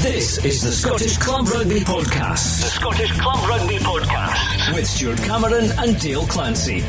This is the Scottish Club Rugby Podcast. The Scottish Club Rugby Podcast. With Stuart Cameron and Dale Clancy.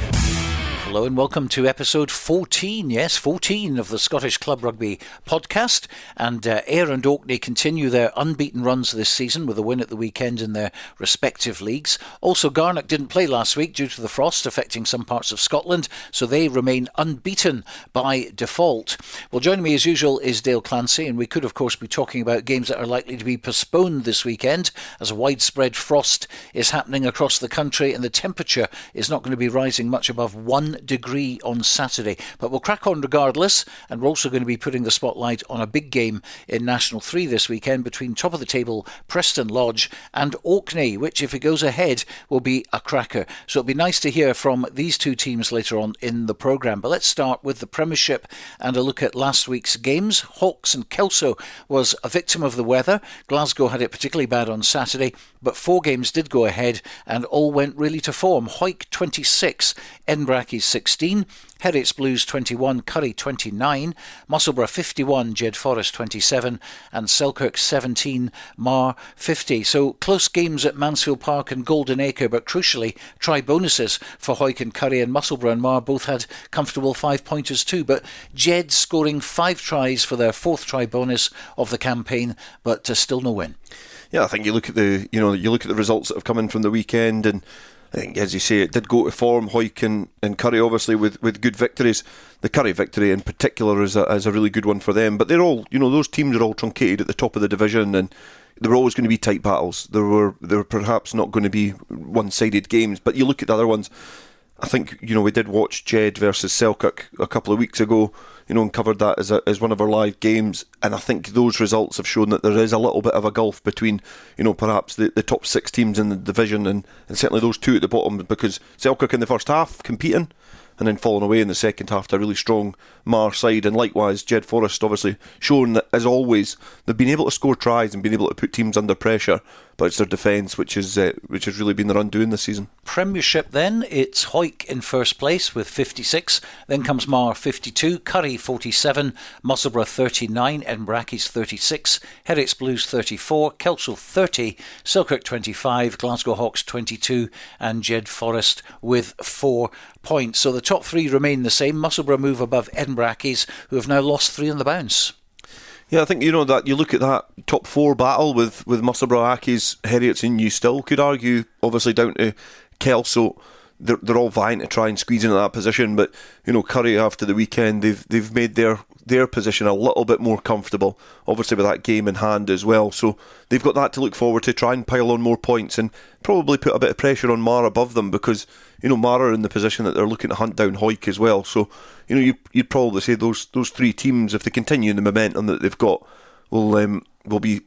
Hello and welcome to episode 14, yes, 14 of the Scottish Club Rugby podcast. And Ayr and Orkney continue their unbeaten runs this season with a win at the weekend in their respective leagues. Also, Garnock didn't play last week due to the frost affecting some parts of Scotland, so they remain unbeaten by default. Well, joining me as usual is Dale Clancy, and we could of course be talking about games that are likely to be postponed this weekend as a widespread frost is happening across the country and the temperature is not going to be rising much above 1 degree on Saturday. But we'll crack on regardless, and we're also going to be putting the spotlight on a big game in National 3 this weekend between top of the table Preston Lodge and Orkney, which if it goes ahead will be a cracker. So it'll be nice to hear from these two teams later on in the programme. But let's start with the Premiership and a look at last week's games. Hawks and Kelso was a victim of the weather. Glasgow had it particularly bad on Saturday, but 4 games did go ahead and all went really to form. Hawick 26, Edinburgh 16, Heriots Blues 21, Currie 29, Musselburgh 51, Jedforest 27 and Selkirk 17, Marr 50. So close games at Malleny Park and Golden Acre, but crucially try bonuses for Hawick and Currie, and Musselburgh and Marr both had comfortable 5-pointers too, but Jed scoring 5 tries for their 4th try bonus of the campaign, but still no win. Yeah, I think you look at the results that have come in from the weekend, and I think, as you say, it did go to form. Hawick and Currie obviously with good victories. The Currie victory in particular is a really good one for them. But they're all, those teams are all truncated at the top of the division, and there were always going to be tight battles. There were perhaps not going to be one-sided games, but you look at the other ones. I think, we did watch Jed versus Selkirk a couple of weeks ago, and covered that as one of our live games. And I think those results have shown that there is a little bit of a gulf between, perhaps the top 6 teams in the division and certainly those 2 at the bottom, because Selkirk in the first half competing and then falling away in the second half to a really strong Marr side. And likewise, Jedforest obviously shown that, as always, they've been able to score tries and been able to put teams under pressure, but it's their defence which has really been their undoing this season. Premiership then, it's Hawick in first place with 56, then comes Marr 52, Currie 47, Musselburgh 39, Edinburgh 36, Heriots Blues 34, Kelso 30, Selkirk 25, Glasgow Hawks 22 and Jedforest with 4 points. So the top 3 remain the same. Musselburgh move above Edinburgh, who have now lost 3 on the bounce. Yeah, I think that you look at that top 4 battle with Musselburgh, Accies, Heriots, and you still could argue, obviously down to Kelso, they're all vying to try and squeeze into that position. But Currie after the weekend, they've made their position a little bit more comfortable, obviously with that game in hand as well. So they've got that to look forward to, try and pile on more points and probably put a bit of pressure on Marr above them, because Marr are in the position that they're looking to hunt down Hawick as well. So you'd probably say those 3 teams, if they continue the momentum that they've got, will be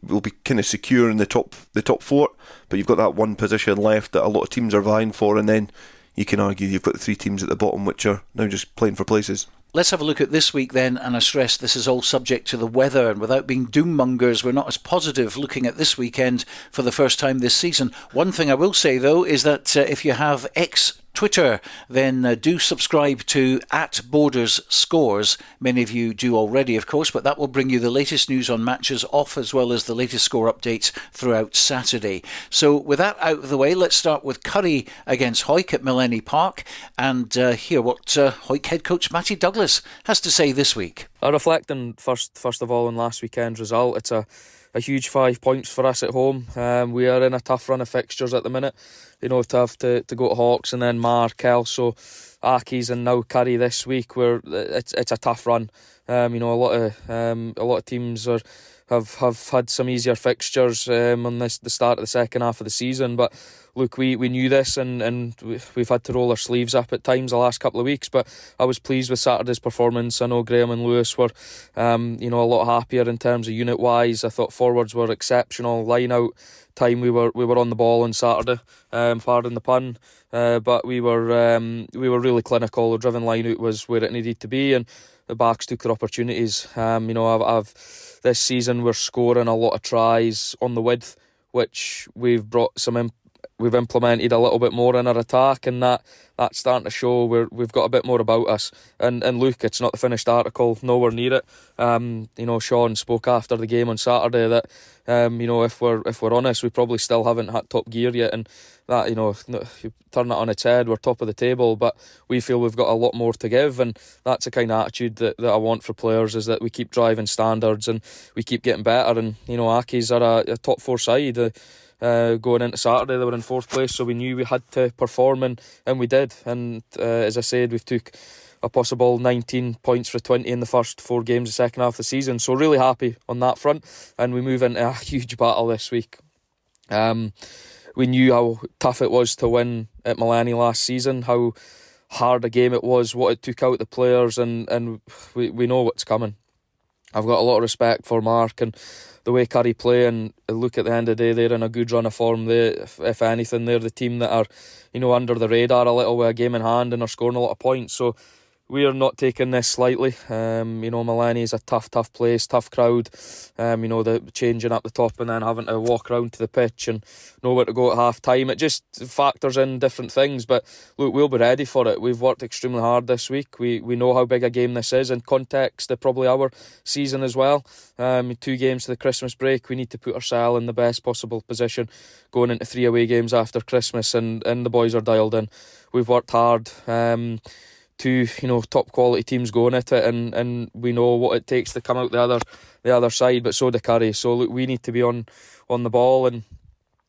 kind of secure in the top 4. But you've got that one position left that a lot of teams are vying for, and then you can argue you've got the 3 teams at the bottom which are now just playing for places. Let's have a look at this week then, and I stress this is all subject to the weather, and without being doommongers, we're not as positive looking at this weekend for the first time this season. One thing I will say though is that if you have Twitter, then do subscribe to @BordersScores. Many of you do already, of course, but that will bring you the latest news on matches off, as well as the latest score updates throughout Saturday. So with that out of the way, let's start with Currie against Hawick at Malleny Park and hear what Hawick head coach Matty Douglas has to say this week. Reflecting first of all on last weekend's result, it's a huge 5 points for us at home. We are in a tough run of fixtures at the minute. Tough to go to Hawks and then Marr, Kelso, Accies and now Currie this week. Where it's a tough run. A lot of teams have had some easier fixtures on the start of the second half of the season. But look, we knew this and we've had to roll our sleeves up at times the last couple of weeks. But I was pleased with Saturday's performance. I know Graham and Lewis were a lot happier in terms of unit wise. I thought forwards were exceptional. Line out time we were on the ball on Saturday, pardon the pun, but we were really clinical. The driven line out was where it needed to be, and the backs took their opportunities. I've this season we're scoring a lot of tries on the width, which we've brought some we've implemented a little bit more in our attack, and that's starting to show. We've got a bit more about us. And look, it's not the finished article, nowhere near it. Sean spoke after the game on Saturday that if we're honest, we probably still haven't had top gear yet, and that, you turn it on its head, we're top of the table, but we feel we've got a lot more to give, and that's the kind of attitude that I want for players, is that we keep driving standards and we keep getting better. And Accies are a top 4 side. Going into Saturday, they were in 4th place, so we knew we had to perform, and we did. And as I said, we've took a possible 19 points for 20 in the first 4 games the second half of the season, so really happy on that front. And we move into a huge battle this week. We knew how tough it was to win at Malleny last season, how hard a game it was, what it took out the players, and we know what's coming. I've got a lot of respect for Mark and the way Currie play, and look, at the end of the day, they're in a good run of form. If anything, they're the team that are under the radar a little with a game in hand and are scoring a lot of points. So we are not taking this lightly. Malleny is a tough place, tough crowd. The changing up the top and then having to walk around to the pitch and know where to go at half time. It just factors in different things. But look, we'll be ready for it. We've worked extremely hard this week. We know how big a game this is in context of probably our season as well. 2 games to the Christmas break. We need to put ourselves in the best possible position going into 3 away games after Christmas, and the boys are dialed in. We've worked hard. 2 top quality teams going at it, and we know what it takes to come out the other side, but so do Currie. So look, we need to be on the ball, and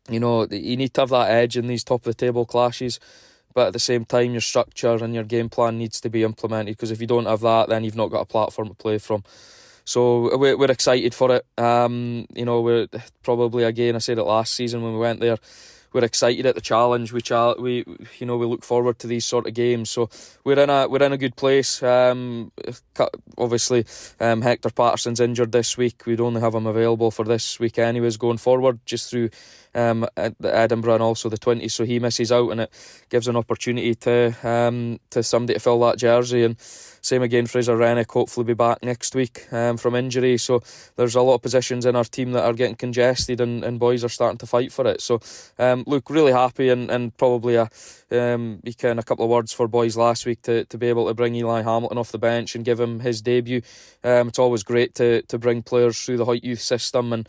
you need to have that edge in these top of the table clashes, but at the same time your structure and your game plan needs to be implemented, because if you don't have that, then you've not got a platform to play from. So we're excited for it. We're probably, again, I said it last season when we went there, we're excited at the challenge. We look forward to these sort of games. So we're in a good place. Obviously, Hector Patterson's injured this week. We'd only have him available for this week anyways going forward, just through Edinburgh and also the 20s. So he misses out, and it gives an opportunity to somebody to fill that jersey. And same again, Fraser Rennick hopefully be back next week from injury. So there's a lot of positions in our team that are getting congested, and boys are starting to fight for it. So look, really happy, and probably a couple of words for boys last week to be able to bring Eli Hamilton off the bench and give him his debut. It's always great to bring players through the Hoyt youth system and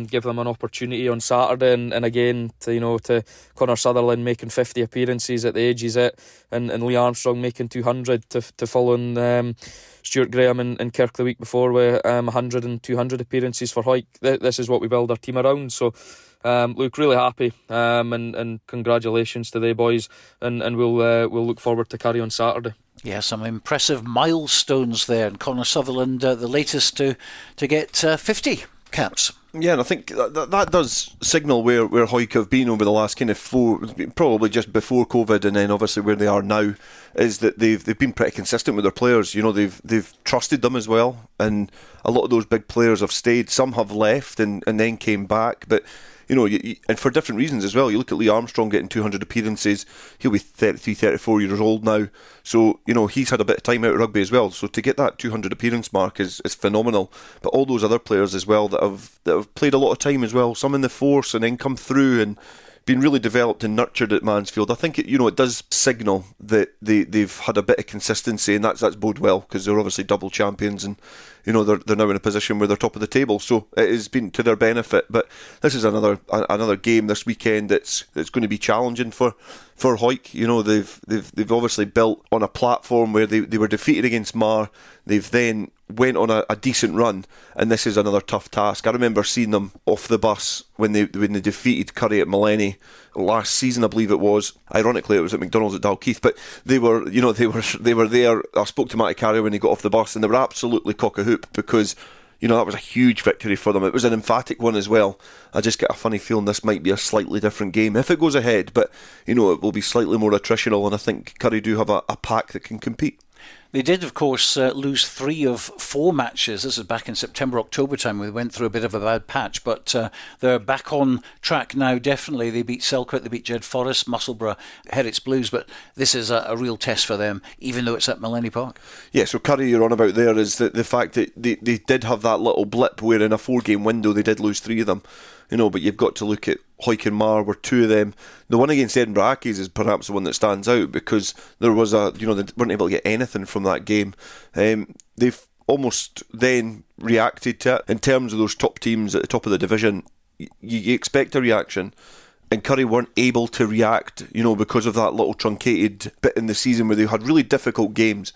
give them an opportunity on Saturday, and again to Connor Sutherland making 50 appearances at the age he's at, and Lee Armstrong making 200 to follow Stuart Graham in Kirk the week before with 100 and 200 appearances for Hoyt. This is what we build our team around. So look, really happy, and congratulations to the boys, and we'll look forward to Currie on Saturday. Yeah, some impressive milestones there, and Connor Sutherland, the latest to get 50 caps. Yeah, and I think that does signal where Hawick have been over the last kind of 4, probably just before COVID, and then obviously where they are now, is that they've been pretty consistent with their players. They've trusted them as well, and a lot of those big players have stayed. Some have left and then came back, but and for different reasons as well. You look at Lee Armstrong getting 200 appearances. He'll be 33, 34 years old now. So, he's had a bit of time out of rugby as well. So to get that 200 appearance mark is phenomenal. But all those other players as well that have played a lot of time as well, some in the force and then come through and been really developed and nurtured at Mansfield. I think it does signal that they've had a bit of consistency, and that's bode well, because they're obviously double champions, and they're now in a position where they're top of the table. So it has been to their benefit. But this is another game this weekend that's going to be challenging for Hawick. They've obviously built on a platform where they were defeated against Marr. They've then went on a decent run, and this is another tough task. I remember seeing them off the bus when they defeated Currie at Malleny last season, I believe it was. Ironically, it was at McDonald's at Dalkeith, but they were there. I spoke to Matty Carrier when he got off the bus, and they were absolutely cock a hoop, because that was a huge victory for them. It was an emphatic one as well. I just get a funny feeling this might be a slightly different game if it goes ahead, but it will be slightly more attritional, and I think Currie do have a pack that can compete. They did, of course, lose 3 of 4 matches. This is back in September, October time. We went through a bit of a bad patch, but they're back on track now, definitely. They beat Selkirk, they beat Jedforest, Musselburgh, Heriots Blues, but this is a real test for them, even though it's at Malleny Park. Yeah, so Currie, you're on about there, is the fact that they did have that little blip where in a 4-game window they did lose 3 of them. But you've got to look at Hawick and Marr were 2 of them. The one against Edinburgh Accies is perhaps the one that stands out because there was they weren't able to get anything from that game. They've almost then reacted to it. In terms of those top teams at the top of the division, you expect a reaction, and Currie weren't able to react, because of that little truncated bit in the season where they had really difficult games.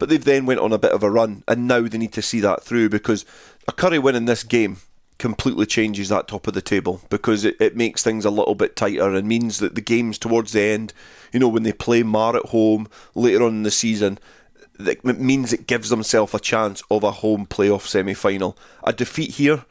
But they've then went on a bit of a run, and now they need to see that through, because a Currie win in this game completely changes that top of the table, because it makes things a little bit tighter and means that the games towards the end, when they play Marr at home later on in the season, it means it gives themselves a chance of a home playoff semi-final. A defeat here,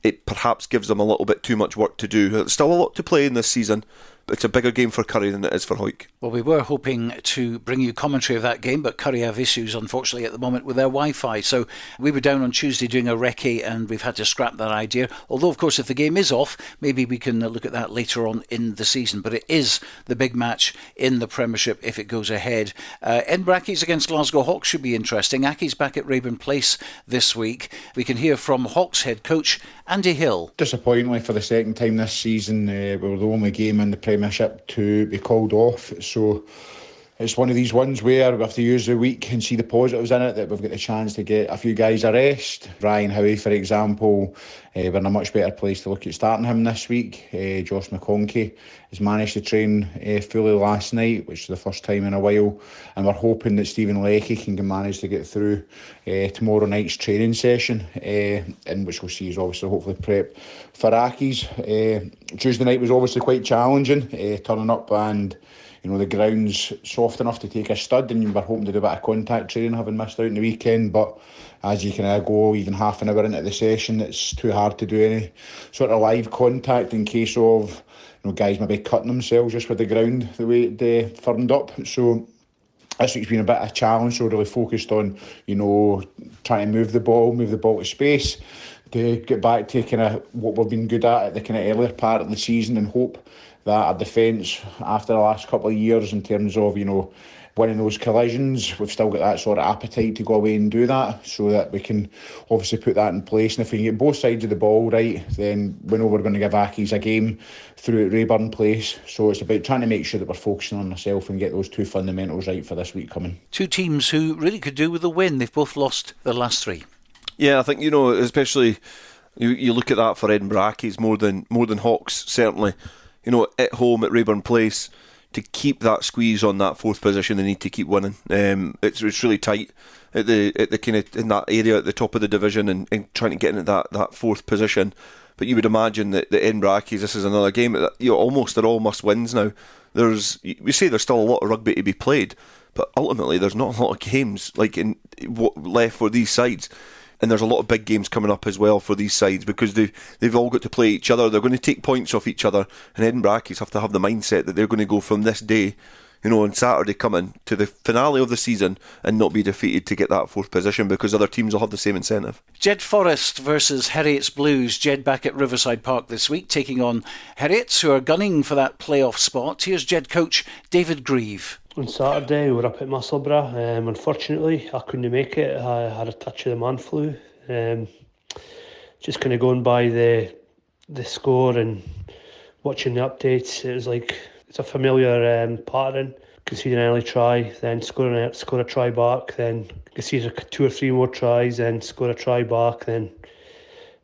it perhaps gives them a little bit too much work to do. There's still a lot to play in this season, but it's a bigger game for Currie than it is for Hawick. Well, we were hoping to bring you commentary of that game, but Currie have issues, unfortunately, at the moment with their Wi-Fi. So we were down on Tuesday doing a recce, and we've had to scrap that idea. Although, of course, if the game is off, maybe we can look at that later on in the season. But it is the big match in the Premiership if it goes ahead. Edinburgh Accies against Glasgow Hawks should be interesting. Accies back at Raeburn Place this week. We can hear from Hawks head coach Andy Hill. Disappointingly, for the second time this season, we were the only game in the Premiership to be called off. So it's one of these ones where we have to use the week and see the positives in it, that we've got the chance to get a few guys a rest. Ryan Howie, for example, we're in a much better place to look at starting him this week. Josh McConkey has managed to train fully last night, which is the first time in a while, and we're hoping that Stephen Leckie can manage to get through tomorrow night's training session, in which we'll see is obviously hopefully prep for Accies. Tuesday night was obviously quite challenging, turning up and the ground's soft enough to take a stud, and we're hoping to do a bit of contact training, having missed out in the weekend. But as you can go even half an hour into the session, it's too hard to do any sort of live contact in case of guys maybe cutting themselves just with the ground the way it firmed up. So this week's been a bit of a challenge, so really focused on trying to move the ball to space, to get back to kind of what we've been good at the kind of earlier part of the season, and hope that our defence after the last couple of years, in terms of winning those collisions, we've still got that sort of appetite to go away and do that, so that we can obviously put that in place. And if we can get both sides of the ball right, then we know we're going to give Accies a game through at Raeburn Place. So it's about trying to make sure that we're focusing on ourselves and get those 2 fundamentals right for this week coming. 2 teams who really could do with a win. They've both lost their last 3. Yeah, I think especially you look at that for Edinburgh Accies more than Hawks, certainly. At home at Raeburn Place, to keep that squeeze on that 4th position, they need to keep winning. It's really tight at the kind of in that area at the top of the division, and trying to get into that 4th position. But you would imagine that the Edinburgh Accies, this is another game that almost they're all must wins now. We say there's still a lot of rugby to be played, but ultimately there's not a lot of games left for these sides. And there's a lot of big games coming up as well for these sides, because they've all got to play each other. They're going to take points off each other, and Edinburgh Accies have to have the mindset that they're going to go from this day, on Saturday coming to the finale of the season, and not be defeated to get that 4th position, because other teams will have the same incentive. Jedforest versus Heriots Blues. Jed back at Riverside Park this week, taking on Heriots, who are gunning for that playoff spot. Here's Jed coach David Grieve. On Saturday we were up at Musselburgh. Unfortunately I couldn't make it. I had a touch of the man flu. Just kind of going by the score and watching the updates, it was like it's a familiar pattern. Concede an early try, then score a try back, then concede 2 or 3 more tries, then score a try back. Then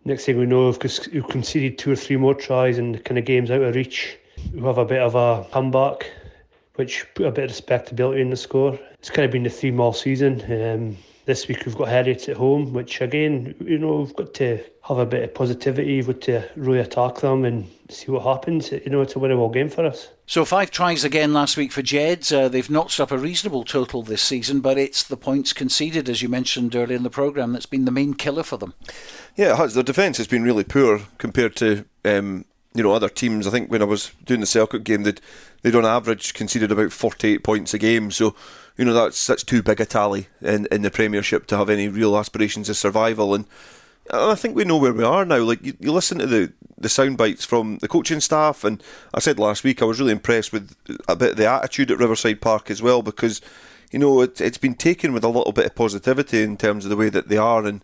next thing we know, we've conceded 2 or 3 more tries and the kind of game's out of reach. We have a bit of a comeback, which put a bit of respectability in the score. It's kind of been the theme all season. This week we've got Heriots at home, which again, we've got to have a bit of positivity. We've got to really attack them and see what happens. It's a winnable game for us. So 5 tries again last week for Jeds. They've notched up a reasonable total this season, but it's the points conceded, as you mentioned earlier in the programme, that's been the main killer for them. Yeah, it has. Their defence has been really poor compared to other teams. I think when I was doing the Selkirk game, they'd on average conceded about 48 points a game. So, that's too big a tally in the Premiership to have any real aspirations of survival. And I think we know where we are now. Like, you listen to the sound bites from the coaching staff, and I said last week I was really impressed with a bit of the attitude at Riverside Park as well, because it's been taken with a little bit of positivity in terms of the way that they are and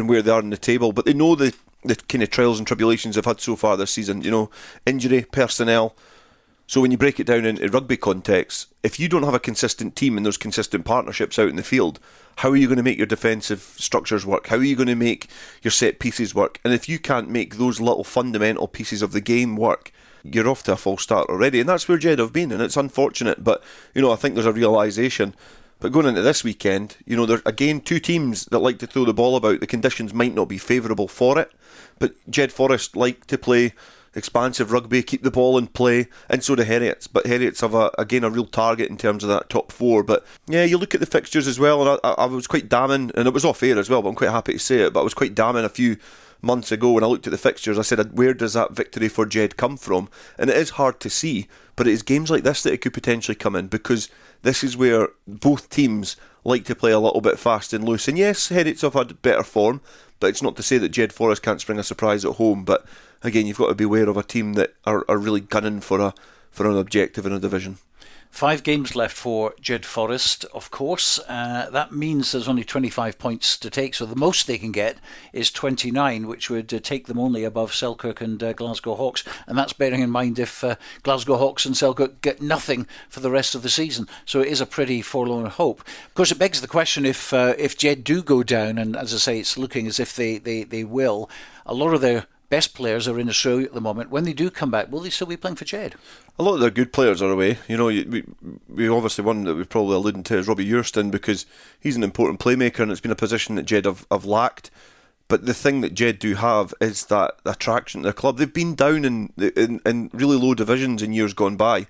where they are in the table. But they know the kind of trials and tribulations they've had so far this season, injury, personnel. So when you break it down in rugby context, if you don't have a consistent team and there's consistent partnerships out in the field, how are you going to make your defensive structures work? How are you going to make your set pieces work? And if you can't make those little fundamental pieces of the game work, you're off to a false start already. And that's where Jed have been, and it's unfortunate. But, I think there's a realisation. But going into this weekend, there's again two teams that like to throw the ball about. The conditions might not be favourable for it, but Jedforest like to play expansive rugby, keep the ball in play, and so do Heriots. But Heriots have a real target in terms of that top four. But yeah, you look at the fixtures as well, and I was quite damning, and it was off air as well, but I'm quite happy to say it, but I was quite damning a few months ago when I looked at the fixtures. I said, where does that victory for Jed come from? And it is hard to see, but it is games like this that it could potentially come in, because this is where both teams like to play a little bit fast and loose. And yes, Heriots have had better form, but it's not to say that Jedforest can't spring a surprise at home. But again, you've got to be aware of a team that are really gunning for an objective in a division. 5 games left for Jedforest, of course. That means there's only 25 points to take, so the most they can get is 29, which would take them only above Selkirk and Glasgow Hawks. And that's bearing in mind if Glasgow Hawks and Selkirk get nothing for the rest of the season. So it is a pretty forlorn hope. Of course, it begs the question, if Jed do go down, and as I say, it's looking as if they will, a lot of their best players are in Australia at the moment. When they do come back, will they still be playing for Jed? A lot of their good players are away. We obviously, one that we're probably alluding to is Robbie Urston, because he's an important playmaker, and it's been a position that Jed have lacked. But the thing that Jed do have is that attraction to their club. They've been down in really low divisions in years gone by,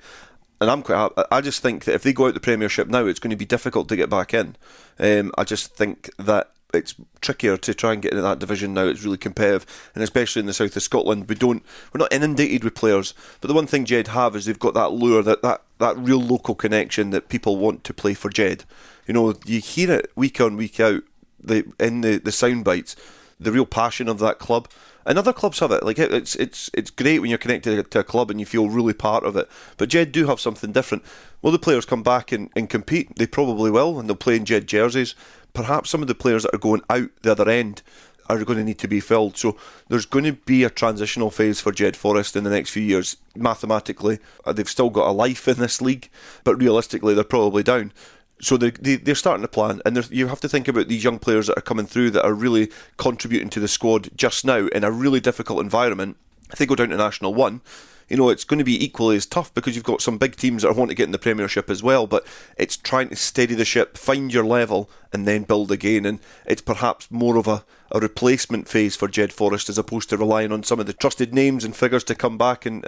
and I'm quite happy. I just think that if they go out the Premiership now, it's going to be difficult to get back in. I just think that it's trickier to try and get into that division now. It's really competitive, and especially in the south of Scotland, we're not inundated with players. But the one thing Jed have is they've got that lure, that real local connection that people want to play for Jed. You hear it week on week out in the sound bites, the real passion of that club. And other clubs have it. Like it's great when you're connected to a club and you feel really part of it. But Jed do have something different. Will the players come back and compete? They probably will, and they'll play in Jed jerseys. Perhaps some of the players that are going out the other end are going to need to be filled. So there's going to be a transitional phase for Jedforest in the next few years. Mathematically, they've still got a life in this league, but realistically, they're probably down. So they're starting to plan, and you have to think about these young players that are coming through that are really contributing to the squad just now in a really difficult environment. If they go down to National 1, it's going to be equally as tough, because you've got some big teams that want to get in the Premiership as well, but it's trying to steady the ship, find your level, and then build again. And it's perhaps more of a replacement phase for Jedforest, as opposed to relying on some of the trusted names and figures to come back and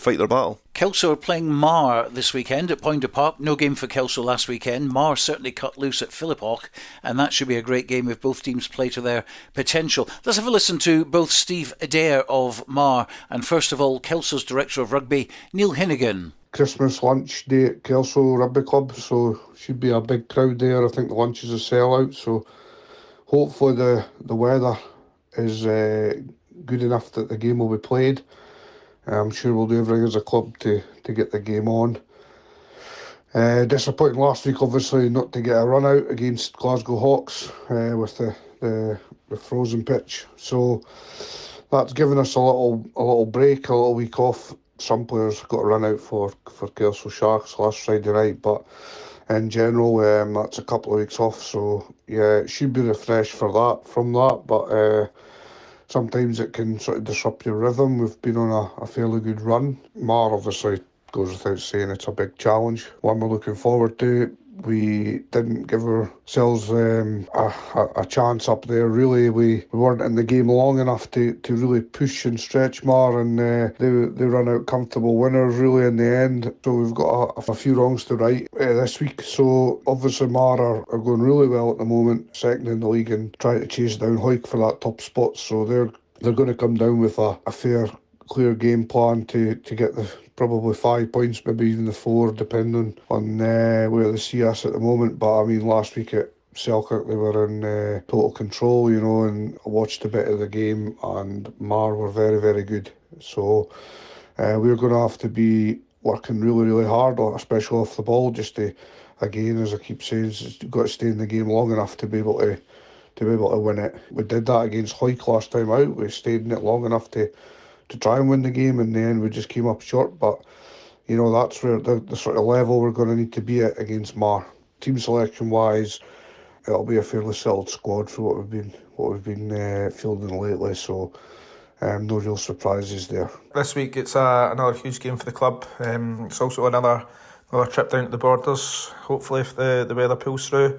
fight their battle. Kelso are playing Marr this weekend at Poynter Park. No game for Kelso last weekend. Marr certainly cut loose at Philiphaugh, and that should be a great game if both teams play to their potential. Let's have a listen to both Steve Adair of Marr and, first of all, Kelso's Director of Rugby, Neil Hinnigan. Christmas lunch day at Kelso Rugby Club, so should be a big crowd there. I think the lunch is a sellout, so hopefully the weather is good enough that the game will be played. I'm sure we'll do everything as a club to get the game on. Disappointing last week, obviously, not to get a run out against Glasgow Hawks with the frozen pitch. So that's given us a little break, a little week off. Some players got a run out for Kelso Sharks last Friday night, but in general, that's a couple of weeks off. So yeah, it should be refreshed from that. But sometimes it can sort of disrupt your rhythm. We've been on a fairly good run. Marr obviously goes without saying, it's a big challenge, one we're looking forward to. We didn't give ourselves a chance up there, really. We weren't in the game long enough to really push and stretch Marr, and they run out comfortable winners, really, in the end. So we've got a few wrongs to right this week. So obviously Marr are going really well at the moment, second in the league, and trying to chase down Hawick for that top spot. So they're going to come down with a fair clear game plan to get the probably 5 points, maybe even the 4, depending on where they see us at the moment. But I mean, last week at Selkirk, they were in total control, and I watched a bit of the game, and Marr were very, very good. So we're going to have to be working really, really hard, especially off the ball, just to, again, as I keep saying, you've got to stay in the game long enough to be able to win it. We did that against Hawick last time out. We stayed in it long enough to try and win the game. In the end, we just came up short. But that's where the sort of level we're going to need to be at against Marr. Team selection wise, it'll be a fairly settled squad for what we've been fielding lately. So no real surprises there. This week it's another huge game for the club. It's also another trip down to the borders, hopefully if the weather pulls through.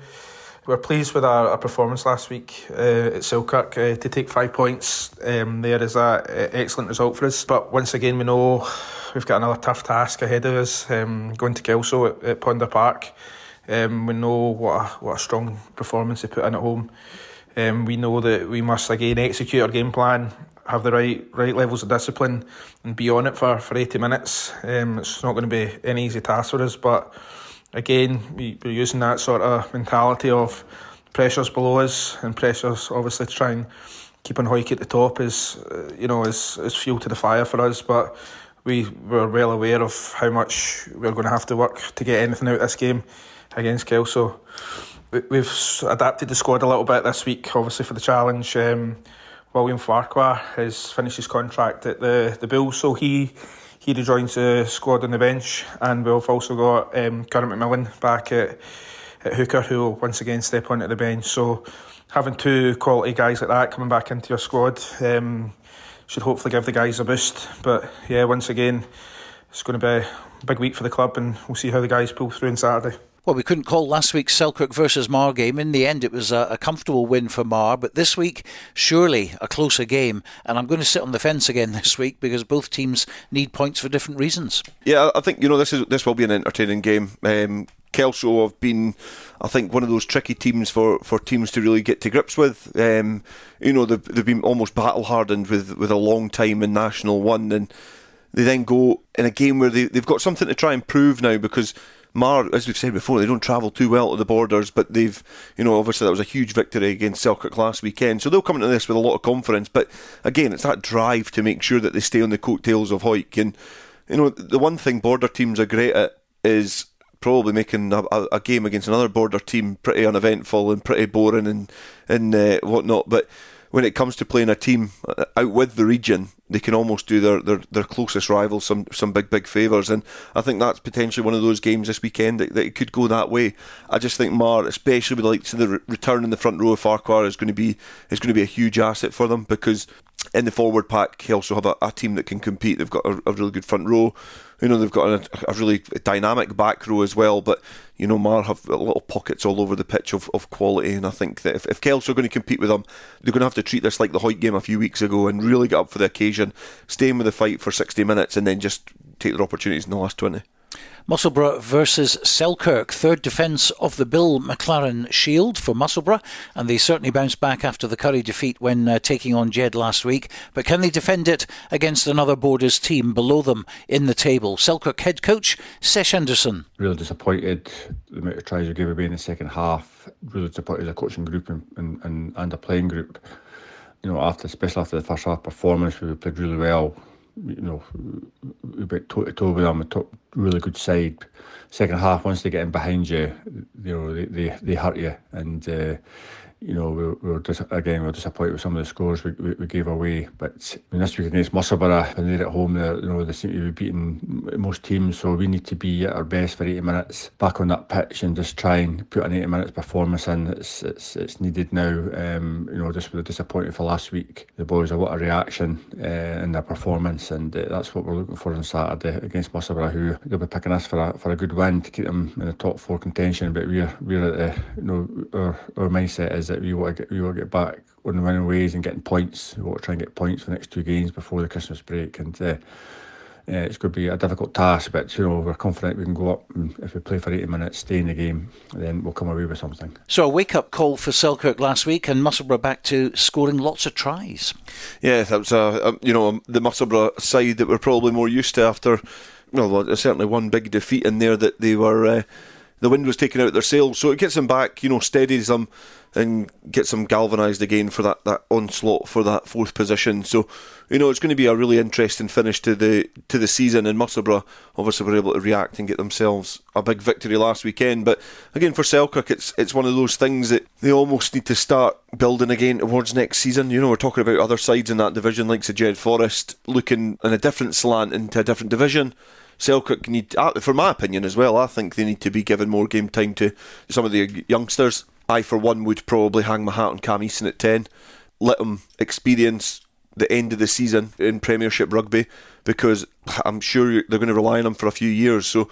We're pleased with our performance last week at Selkirk. To take 5 points there is an excellent result for us. But once again, we know we've got another tough task ahead of us, going to Kelso at Malleny Park. We know what a strong performance they put in at home. We know that we must again execute our game plan, have the right levels of discipline, and be on it for 80 minutes. It's not going to be an easy task for us, but again, we're using that sort of mentality of pressures below us and pressures obviously to try and keep on Hawick at the top is fuel to the fire for us. But we're well aware of how much we're going to have to work to get anything out of this game against Kelso. We've adapted the squad a little bit this week, obviously for the challenge. William Farquhar has finished his contract at the Bulls, so he rejoins the squad on the bench, and we've also got Currie McMillan back at hooker, who will once again step onto the bench. So having 2 quality guys like that coming back into your squad should hopefully give the guys a boost. But yeah, once again, it's going to be a big week for the club, and we'll see how the guys pull through on Saturday. Well, we couldn't call last week's Selkirk versus Marr game. In the end, it was a comfortable win for Marr, but this week, surely a closer game. And I'm going to sit on the fence again this week because both teams need points for different reasons. Yeah, I think this will be an entertaining game. Kelso have been, I think, one of those tricky teams for teams to really get to grips with. They've been almost battle hardened with a long time in National 1, and they then go in a game where they've got something to try and prove now, because Marr, as we've said before, they don't travel too well to the borders, but they've, obviously that was a huge victory against Selkirk last weekend, so they'll come into this with a lot of confidence. But again, it's that drive to make sure that they stay on the coattails of Hawick. And the one thing border teams are great at is probably making a game against another border team pretty uneventful and pretty boring and whatnot. But when it comes to playing a team out with the region, they can almost do their closest rivals some big favours, and I think that's potentially one of those games this weekend that it could go that way. I just think Marr, especially with like the return in the front row of Farquhar, is going to be a huge asset for them, because in the forward pack, they also have a team that can compete. They've got a really good front row. They've got a really dynamic back row as well, but Marr have little pockets all over the pitch of quality, and I think that if Kelso are going to compete with them, they're going to have to treat this like the Hawick game a few weeks ago and really get up for the occasion, stay in with the fight for 60 minutes and then just take their opportunities in the last 20. Musselburgh versus Selkirk, third defence of the Bill McLaren Shield for Musselburgh, and they certainly bounced back after the Currie defeat when taking on Jed last week. But can they defend it against another Borders team below them in the table? Selkirk head coach Sesh Anderson. Really disappointed the amount of tries we gave away in the second half. Really disappointed as a coaching group and a playing group. Especially after the first half performance, we played really well. We went toe to toe with them, a really good side. Second half, once they get in behind you, they hurt you, and we were disappointed with some of the scores we gave away. But this week against Musselburgh, when they're at home, they seem to be beating most teams, so we need to be at our best for 80 minutes back on that pitch and just try and put an 80 minutes performance in. It's needed now. Just with the disappointment for last week, the boys have what a reaction in their performance, and that's what we're looking for on Saturday against Musselburgh, who they'll be picking us for a good win to keep them in the top 4 contention. But we're at our mindset is that we want to get back on the winning ways and getting points. We want to try and get points for the next 2 games before the Christmas break, and It's going to be a difficult task, but we're confident we can go up, and if we play for 80 minutes, stay in the game, then we'll come away with something. So a wake-up call for Selkirk last week, and Musselburgh back to scoring lots of tries. Yeah, that was the Musselburgh side that we're probably more used to after. Well, there's certainly one big defeat in there that they were. The wind was taken out of their sails, so it gets them back, steadies them and gets them galvanised again for that onslaught for that fourth position. So, it's going to be a really interesting finish to the season, and Musselburgh obviously were able to react and get themselves a big victory last weekend. But again, for Selkirk, it's one of those things that they almost need to start building again towards next season. We're talking about other sides in that division, like Jedforest, looking in a different slant into a different division. Selkirk need, for my opinion as well, I think they need to be given more game time to some of the youngsters. I, for one, would probably hang my hat on Cam Easton at 10. Let them experience the end of the season in Premiership rugby, because I'm sure they're going to rely on him for a few years. So,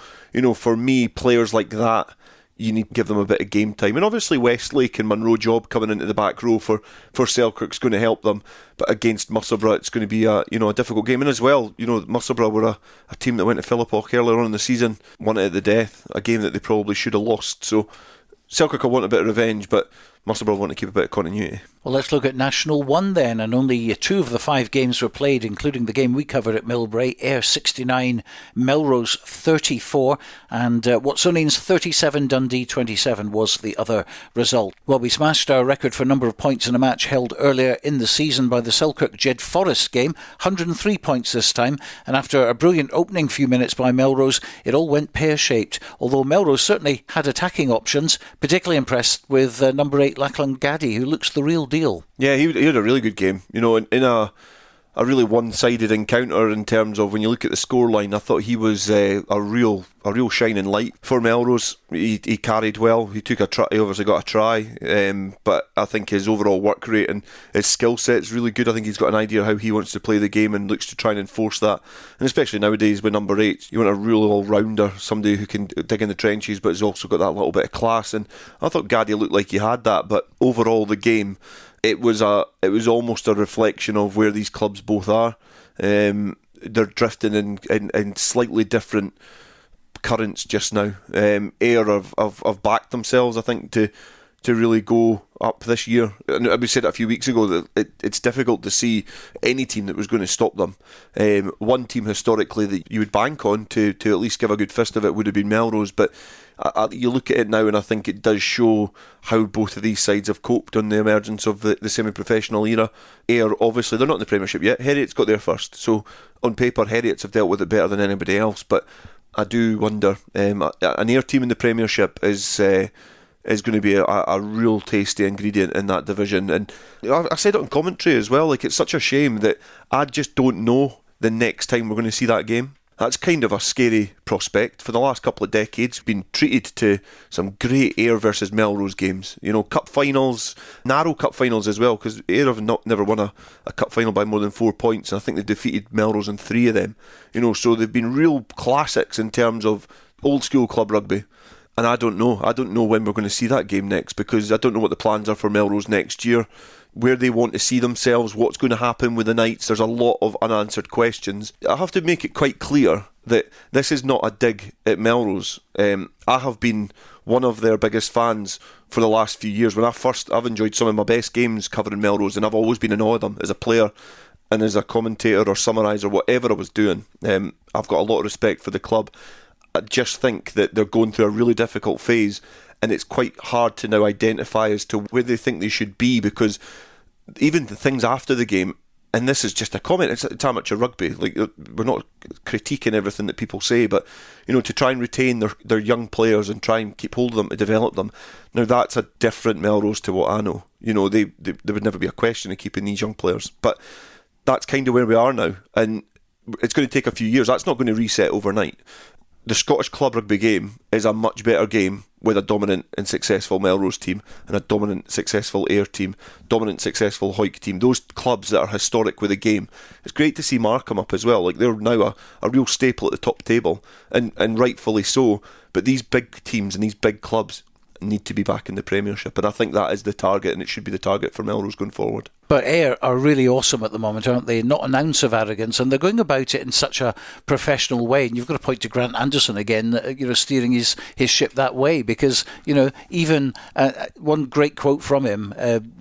for me, players like that, you need to give them a bit of game time. And obviously Westlake and Munro Job coming into the back row for Selkirk's going to help them. But against Musselburgh, it's going to be a difficult game. And as well, Musselburgh were a team that went to Philippock earlier on in the season, won it at the death, a game that they probably should have lost. So Selkirk will want a bit of revenge, but Musselburgh want to keep a bit of continuity. Well, let's look at National 1 then, and only 2 of the 5 games were played, including the game we covered at Millbrae. Ayr 69, Melrose 34, and Watsonians 37, Dundee 27 was the other result. Well, we smashed our record for number of points in a match held earlier in the season by the Selkirk Jedforest game, 103 points this time, and after a brilliant opening few minutes by Melrose, it all went pear-shaped, although Melrose certainly had attacking options. Particularly impressed with number 8 Lachlan Gaddy, who looks the real deal. Yeah, he had a really good game. In a really one-sided encounter in terms of when you look at the scoreline. I thought he was a real shining light for Melrose. He carried well. He took a try. He obviously got a try, but I think his overall work rate and his skill set is really good. I think he's got an idea how he wants to play the game and looks to try and enforce that. And especially nowadays with number 8, you want a real all-rounder, somebody who can dig in the trenches but has also got that little bit of class. And I thought Gaddy looked like he had that. But overall, the game, it was almost a reflection of where these clubs both are. They're drifting in slightly different currents just now. Ayr have backed themselves, I think, to really go up this year. And we said it a few weeks ago that it's difficult to see any team that was going to stop them. One team historically that you would bank on to at least give a good fist of it would have been Melrose, but you look at it now and I think it does show how both of these sides have coped on the emergence of the semi-professional era. Ayr, obviously, they're not in the Premiership yet. Heriot's got there first, so on paper Heriots have dealt with it better than anybody else, but I do wonder, an Ayr team in the Premiership is going to be a real tasty ingredient in that division. And I said it on commentary as well, like, it's such a shame that I just don't know the next time we're going to see that game. That's kind of a scary prospect. For the last couple of decades, been treated to some great Ayr versus Melrose games. Cup finals, narrow cup finals as well, because Ayr have never won a cup final by more than 4 points, and I think they've defeated Melrose in 3 of them. So they've been real classics in terms of old school club rugby. And I don't know when we're going to see that game next, because I don't know what the plans are for Melrose next year, where they want to see themselves, what's going to happen with the Knights. There's a lot of unanswered questions. I have to make it quite clear that this is not a dig at Melrose. I have been one of their biggest fans for the last few years. I've enjoyed some of my best games covering Melrose, and I've always been in awe of them as a player and as a commentator or summariser, whatever I was doing. I've got a lot of respect for the club. I just think that they're going through a really difficult phase, and it's quite hard to now identify as to where they think they should be, because even the things after the game, and this is just a comment, it's amateur rugby, like, we're not critiquing everything that people say, but to try and retain their young players and try and keep hold of them, to develop them, now that's a different Melrose to what I know. There would never be a question of keeping these young players, but that's kind of where we are now, and it's going to take a few years. That's not going to reset overnight. The Scottish club rugby game is a much better game with a dominant and successful Melrose team and a dominant, successful Ayr team, dominant, successful Hawick team. Those clubs that are historic with the game. It's great to see Marr come up as well. Like, they're now a real staple at the top table, and rightfully so. But these big teams and these big clubs need to be back in the Premiership, and I think that is the target, and it should be the target for Melrose going forward. But Ayr are really awesome at the moment, aren't they? Not an ounce of arrogance, and they're going about it in such a professional way. And you've got to point to Grant Anderson again, steering his ship that way, because even one great quote from him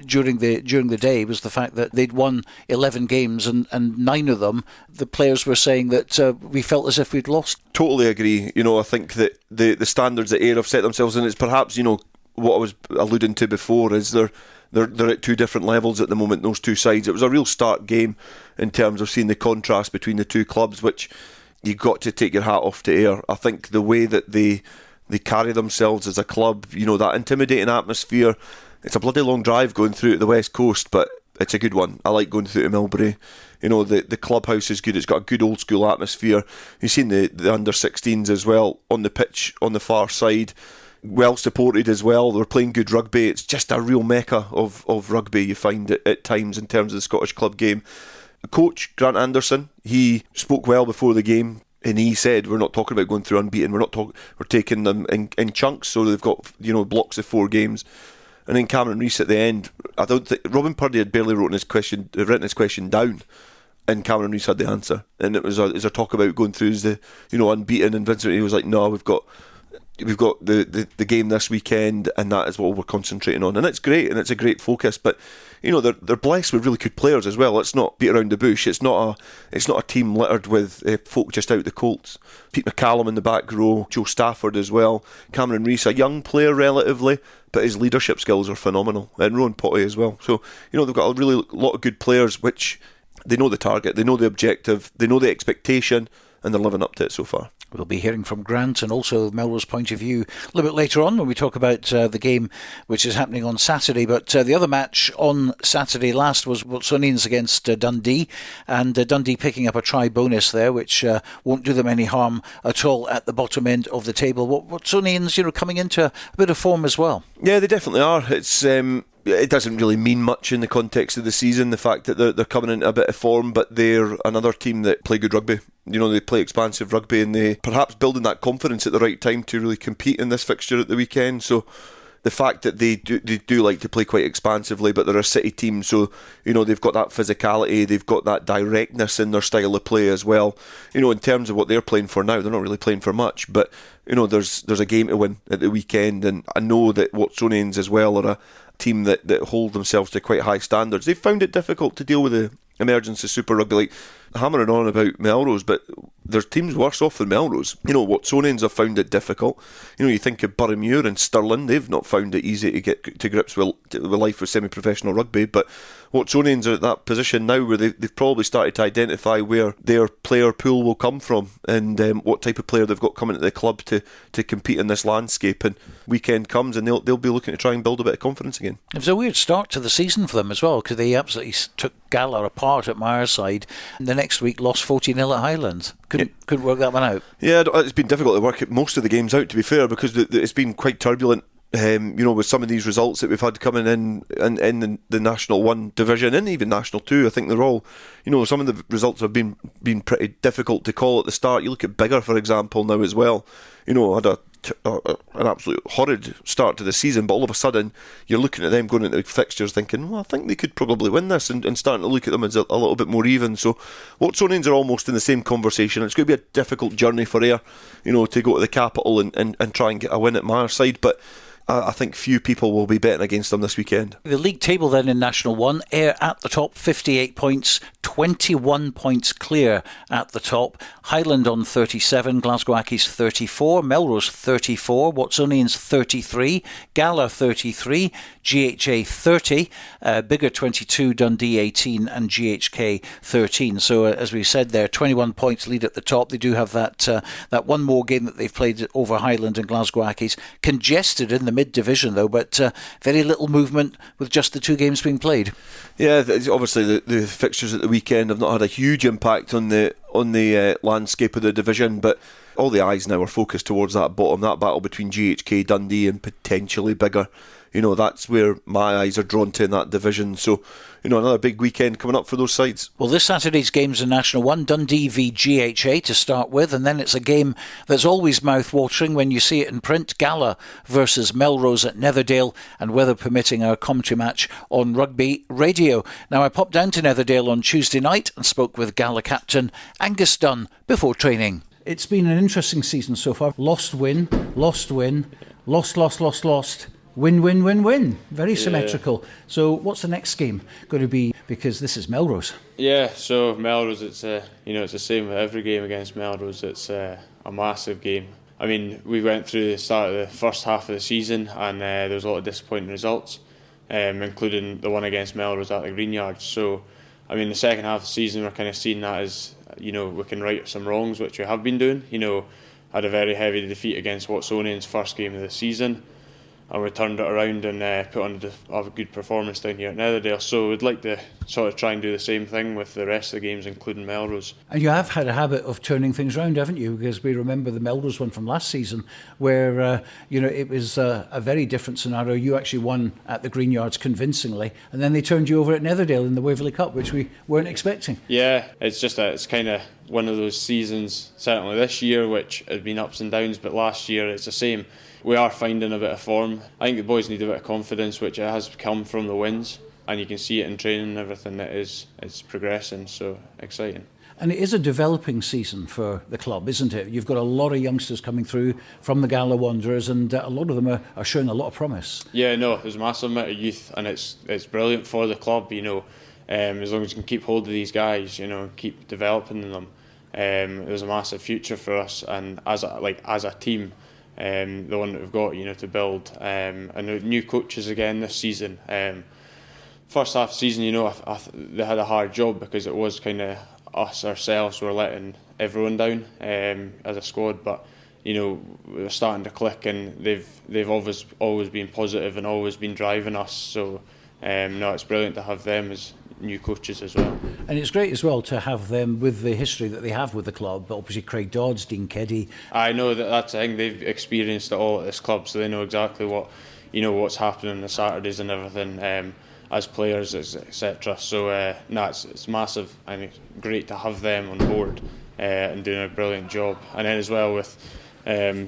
during the day was the fact that they'd won 11 games and 9 of them the players were saying that we felt as if we'd lost. Totally agree. I think that the standards that Ayr have set themselves, and it's perhaps what I was alluding to before, is they're at two different levels at the moment, those two sides. It was a real stark game in terms of seeing the contrast between the two clubs, which you got to take your hat off to Ayr. I think the way that they carry themselves as a club, that intimidating atmosphere. It's a bloody long drive going through to the West Coast, but it's a good one. I like going through to Milbury. The clubhouse is good. It's got a good old school atmosphere. You've seen the under-16s as well on the pitch on the far side. Well supported as well. They're playing good rugby. It's just a real mecca of rugby, you find it at times in terms of the Scottish club game. Coach Grant Anderson, he spoke well before the game, and he said, we're not talking about going through unbeaten. We're taking them in chunks, so they've got blocks of 4 games. And then Cameron Rees at the end, I don't think Robin Purdy had barely written his question down, and Cameron Rees had the answer. And it was a talk about going through as the unbeaten, and Vincent, he was like, no, we've got the game this weekend, and that is what we're concentrating on. And it's great, and it's a great focus. But they're blessed with really good players as well. Let's not beat around the bush. It's not a team littered with folk just out the Colts. Pete McCallum in the back row, Joe Stafford as well, Cameron Rees, a young player relatively, but his leadership skills are phenomenal, and Rowan Potty as well. So they've got a really lot of good players, which they know the target, they know the objective, they know the expectation, and they're living up to it so far. We'll be hearing from Grant and also Melrose point of view a little bit later on when we talk about the game which is happening on Saturday. But the other match on Saturday last was Watsonians against Dundee, and Dundee picking up a try bonus there, which won't do them any harm at all at the bottom end of the table. Watsonians, coming into a bit of form as well. Yeah, they definitely are. It's it doesn't really mean much in the context of the season, the fact that they're coming into a bit of form, but they're another team that play good rugby. They play expansive rugby, and they perhaps building that confidence at the right time to really compete in this fixture at the weekend. So the fact that they do like to play quite expansively, but they're a city team, so they've got that physicality, they've got that directness in their style of play as well. In terms of what they're playing for now, they're not really playing for much, but there's a game to win at the weekend, and I know that Watsonians as well are a team that hold themselves to quite high standards. They've found it difficult to deal with the emergence of Super Rugby, like hammering on about Melrose, but there's teams worse off than Melrose. Watsonians have found it difficult. You think of Burramuir and Stirling, they've not found it easy to get to grips with life with semi-professional rugby, but Watsonians are at that position now where they've probably started to identify where their player pool will come from, and what type of player they've got coming to the club to compete in this landscape. And weekend comes and they'll be looking to try and build a bit of confidence again. It was a weird start to the season for them as well, because they absolutely took Gala apart at Marr's side, and the next week lost 40-0 at Highlands. Couldn't work that one out. Yeah, it's been difficult to work most of the games out, to be fair, because it's been quite turbulent. With some of these results that we've had coming in the National 1 division and even National 2, I think they're all, some of the results have been pretty difficult to call at the start. You look at Biggar, for example, now as well. Had an absolute horrid start to the season, but all of a sudden you're looking at them going into fixtures thinking, well, I think they could probably win this, and starting to look at them as a little bit more even. So Watsonians are almost in the same conversation. It's going to be a difficult journey for Ayr, to go to the capital and try and get a win at Marr's side, but I think few people will be betting against them this weekend. The league table then in National 1, Ayr at the top, 58 points, 21 points clear at the top. Highland on 37, Glasgow Hawks 34, Melrose 34, Watsonians 33, Gala 33, GHA 30, Biggar 22, Dundee 18 and GHK 13. So as we said there, 21 points lead at the top. They do have that one more game that they've played over Highland and Glasgow Hawks. Congested in the mid-division though, but very little movement with just the 2 games being played. Yeah, obviously the fixtures at the weekend have not had a huge impact on the landscape of the division, but all the eyes now are focused towards that bottom, that battle between GHK, Dundee and potentially Biggar. that's where my eyes are drawn to in that division. So, another big weekend coming up for those sides. Well, this Saturday's game's in National 1, Dundee v GHA to start with, and then it's a game that's always mouth-watering when you see it in print. Gala versus Melrose at Netherdale, and weather permitting, our commentary match on Rugby Radio. Now, I popped down to Netherdale on Tuesday night and spoke with Gala captain Angus Dunn before training. It's been an interesting season so far. Lost, win, lost, win, lost, win, win, win, win. Very symmetrical. So what's the next game going to be? Because this is Melrose. Yeah, so Melrose, it's it's the same with every game against Melrose. It's a massive game. I mean, we went through the start of the first half of the season and there was a lot of disappointing results, including the one against Melrose at the Greenyard. So, I mean, the second half of the season, we're kind of seeing that as, we can right some wrongs, which we have been doing. Had a very heavy defeat against Watsonian's first game of the season, and we turned it around and put on a good performance down here at Netherdale. So we'd like to sort of try and do the same thing with the rest of the games, including Melrose. And you have had a habit of turning things around, haven't you? Because we remember the Melrose one from last season where, it was a very different scenario. You actually won at the Greenyards convincingly, and then they turned you over at Netherdale in the Waverley Cup, which we weren't expecting. Yeah, it's just it's kind of one of those seasons, certainly this year, which has been ups and downs, but last year it's the same. We are finding a bit of form. I think the boys need a bit of confidence, which it has come from the wins, and you can see it in training and everything that it's progressing, so exciting. And it is a developing season for the club, isn't it? You've got a lot of youngsters coming through from the Gala Wanderers, and a lot of them are showing a lot of promise. Yeah, no, there's a massive amount of youth, and it's brilliant for the club, as long as you can keep hold of these guys, keep developing them. There's a massive future for us, and as a team, the one that we've got, to build, and new coaches again this season. First half of the season, they had a hard job because it was kind of us ourselves were letting everyone down as a squad, but we're starting to click, and they've always been positive and always been driving us. So it's brilliant to have them as new coaches as well. And it's great as well to have them with the history that they have with the club, but obviously Craig Dodds, Dean Keddy. I know that's the thing, they've experienced it all at this club, so they know exactly what's happening on the Saturdays and everything, as players, etc. So it's massive, and it's great to have them on board and doing a brilliant job. And then as well with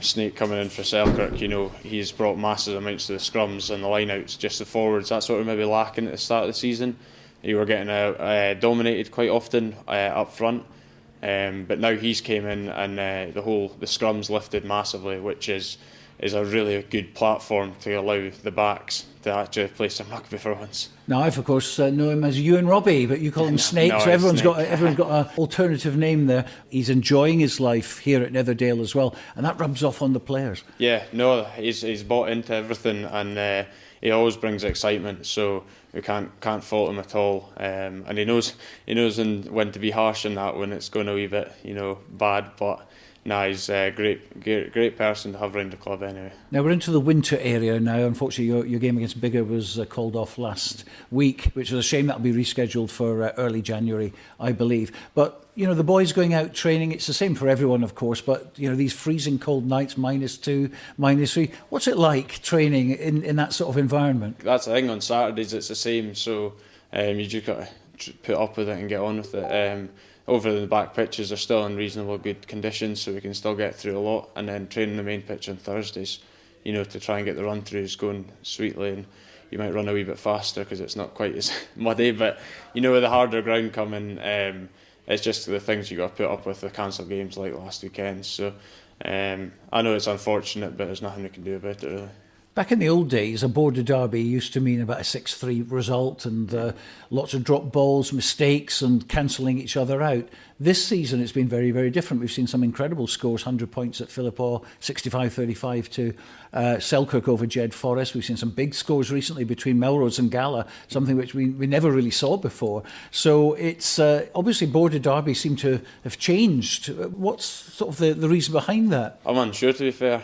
Snake coming in for Selkirk, he's brought massive amounts to the scrums and the lineouts, just the forwards. That's what we're maybe lacking at the start of the season. You were getting dominated quite often up front, but now he's came in and the scrums lifted massively, which is a really good platform to allow the backs to actually play some rugby for once. Now, I've of course know him as you and Robbie, but you call him Snake, so everyone's got an alternative name there. He's enjoying his life here at Netherdale as well, and that rubs off on the players. Yeah, no, he's bought into everything, and he always brings excitement, so we can't fault him at all. And he knows when to be harsh in that when it's going a wee bit bad, but. No, he's a great person to have around the club anyway. Now we're into the winter area now. Unfortunately, your game against Biggar was called off last week, which was a shame. That'll be rescheduled for early January, I believe. But the boys going out training, it's the same for everyone, of course. But these freezing cold nights, -2, -3. What's it like training in that sort of environment? That's the thing. On Saturdays, it's the same. So you just got to put up with it and get on with it. Over the back pitches are still in reasonable good conditions, so we can still get through a lot. And then training the main pitch on Thursdays, to try and get the run throughs going sweetly, and you might run a wee bit faster because it's not quite as muddy. But with the harder ground coming, it's just the things you got to put up with the cancelled games like last weekend. So I know it's unfortunate, but there's nothing we can do about it really. Back in the old days, a border derby used to mean about a 6-3 result and lots of drop balls, mistakes and cancelling each other out. This season it's been very, very different. We've seen some incredible scores, 100 points at Philiphaugh, 65-35 to Selkirk over Jedforest. We've seen some big scores recently between Melrose and Gala, something which we never really saw before. So it's obviously border derby seem to have changed. What's sort of the reason behind that? I'm unsure, to be fair.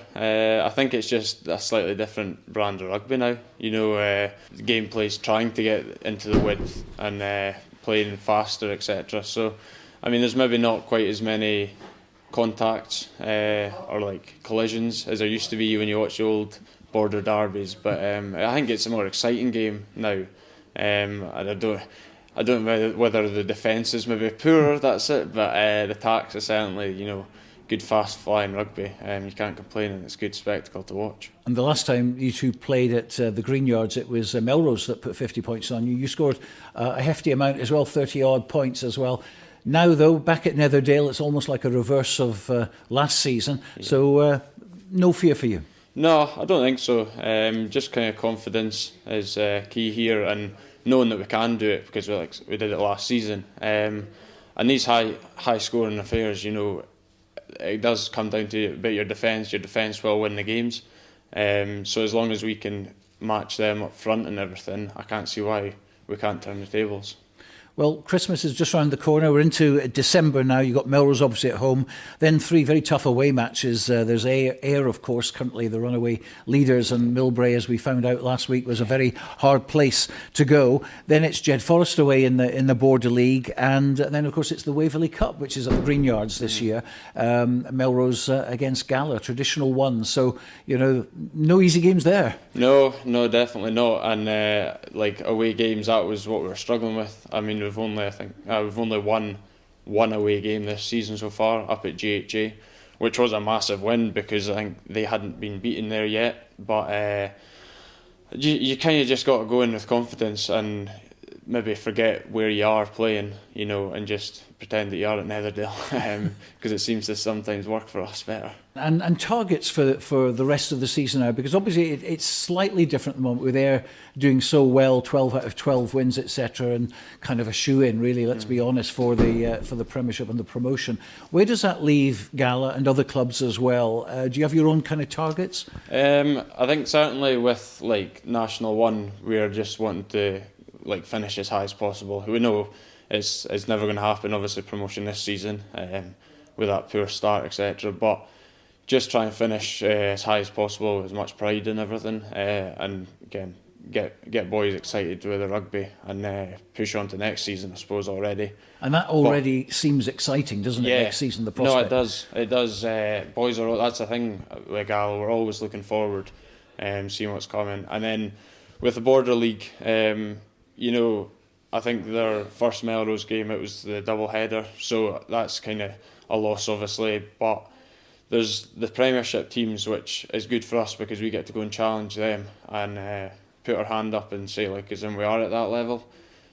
I think it's just a slightly different brand of rugby now. The gameplay's trying to get into the width and playing faster, etc. So, I mean, there's maybe not quite as many contacts or collisions as there used to be when you watch the old border derbies, but I think it's a more exciting game now. And I don't know whether the defence is maybe poorer, that's it, but the attacks are certainly, good fast flying rugby. You can't complain, and it's a good spectacle to watch. And the last time you two played at the Green Yards, it was Melrose that put 50 points on you. You scored a hefty amount as well, 30 odd points as well. Now though, back at Netherdale, it's almost like a reverse of last season. Yeah. So no fear for you? No, I don't think so. Just kind of confidence is key here, and knowing that we can do it because we did it last season. And these high scoring affairs, it does come down to a bit your defence. Your defence will win the games. So as long as we can match them up front and everything, I can't see why we can't turn the tables. Well, Christmas is just around the corner. We're into December now. You've got Melrose obviously at home. Then 3 very tough away matches. There's Ayr, of course, currently the runaway leaders, and Millbrae, as we found out last week, was a very hard place to go. Then it's Jedforest away in the Border League, and then of course it's the Waverley Cup, which is at the Green Yards this year. Melrose against Gala, traditional one. So no easy games there. No, definitely not. And away games, that was what we were struggling with. I mean, we've only won one away game this season so far up at GHA, which was a massive win because I think they hadn't been beaten there yet. But you kind of just got to go in with confidence and maybe forget where you are playing, and just pretend that you are at Netherdale, because it seems to sometimes work for us better. And targets for the rest of the season now, because obviously it's slightly different at the moment with Ayr doing so well, 12 out of 12 wins, etc., and kind of a shoe-in, really, let's be honest, for the Premiership and the promotion. Where does that leave Gala and other clubs as well? Do you have your own kind of targets? I think certainly with National 1, we're just wanting to finish as high as possible. We know it's never going to happen, obviously, promotion this season with that poor start, etc. But just try and finish as high as possible, as much pride and everything, and again get boys excited with the rugby and push on to next season, I suppose, already. And that already seems exciting, doesn't it? Next season, the prospect. No, it does. Boys are. That's the thing with Gala. We're always looking forward, seeing what's coming. And then with the Border League, I think their first Melrose game, it was the double header, so that's kind of a loss, obviously. But there's the Premiership teams, which is good for us because we get to go and challenge them and put our hand up and say, as in we are at that level.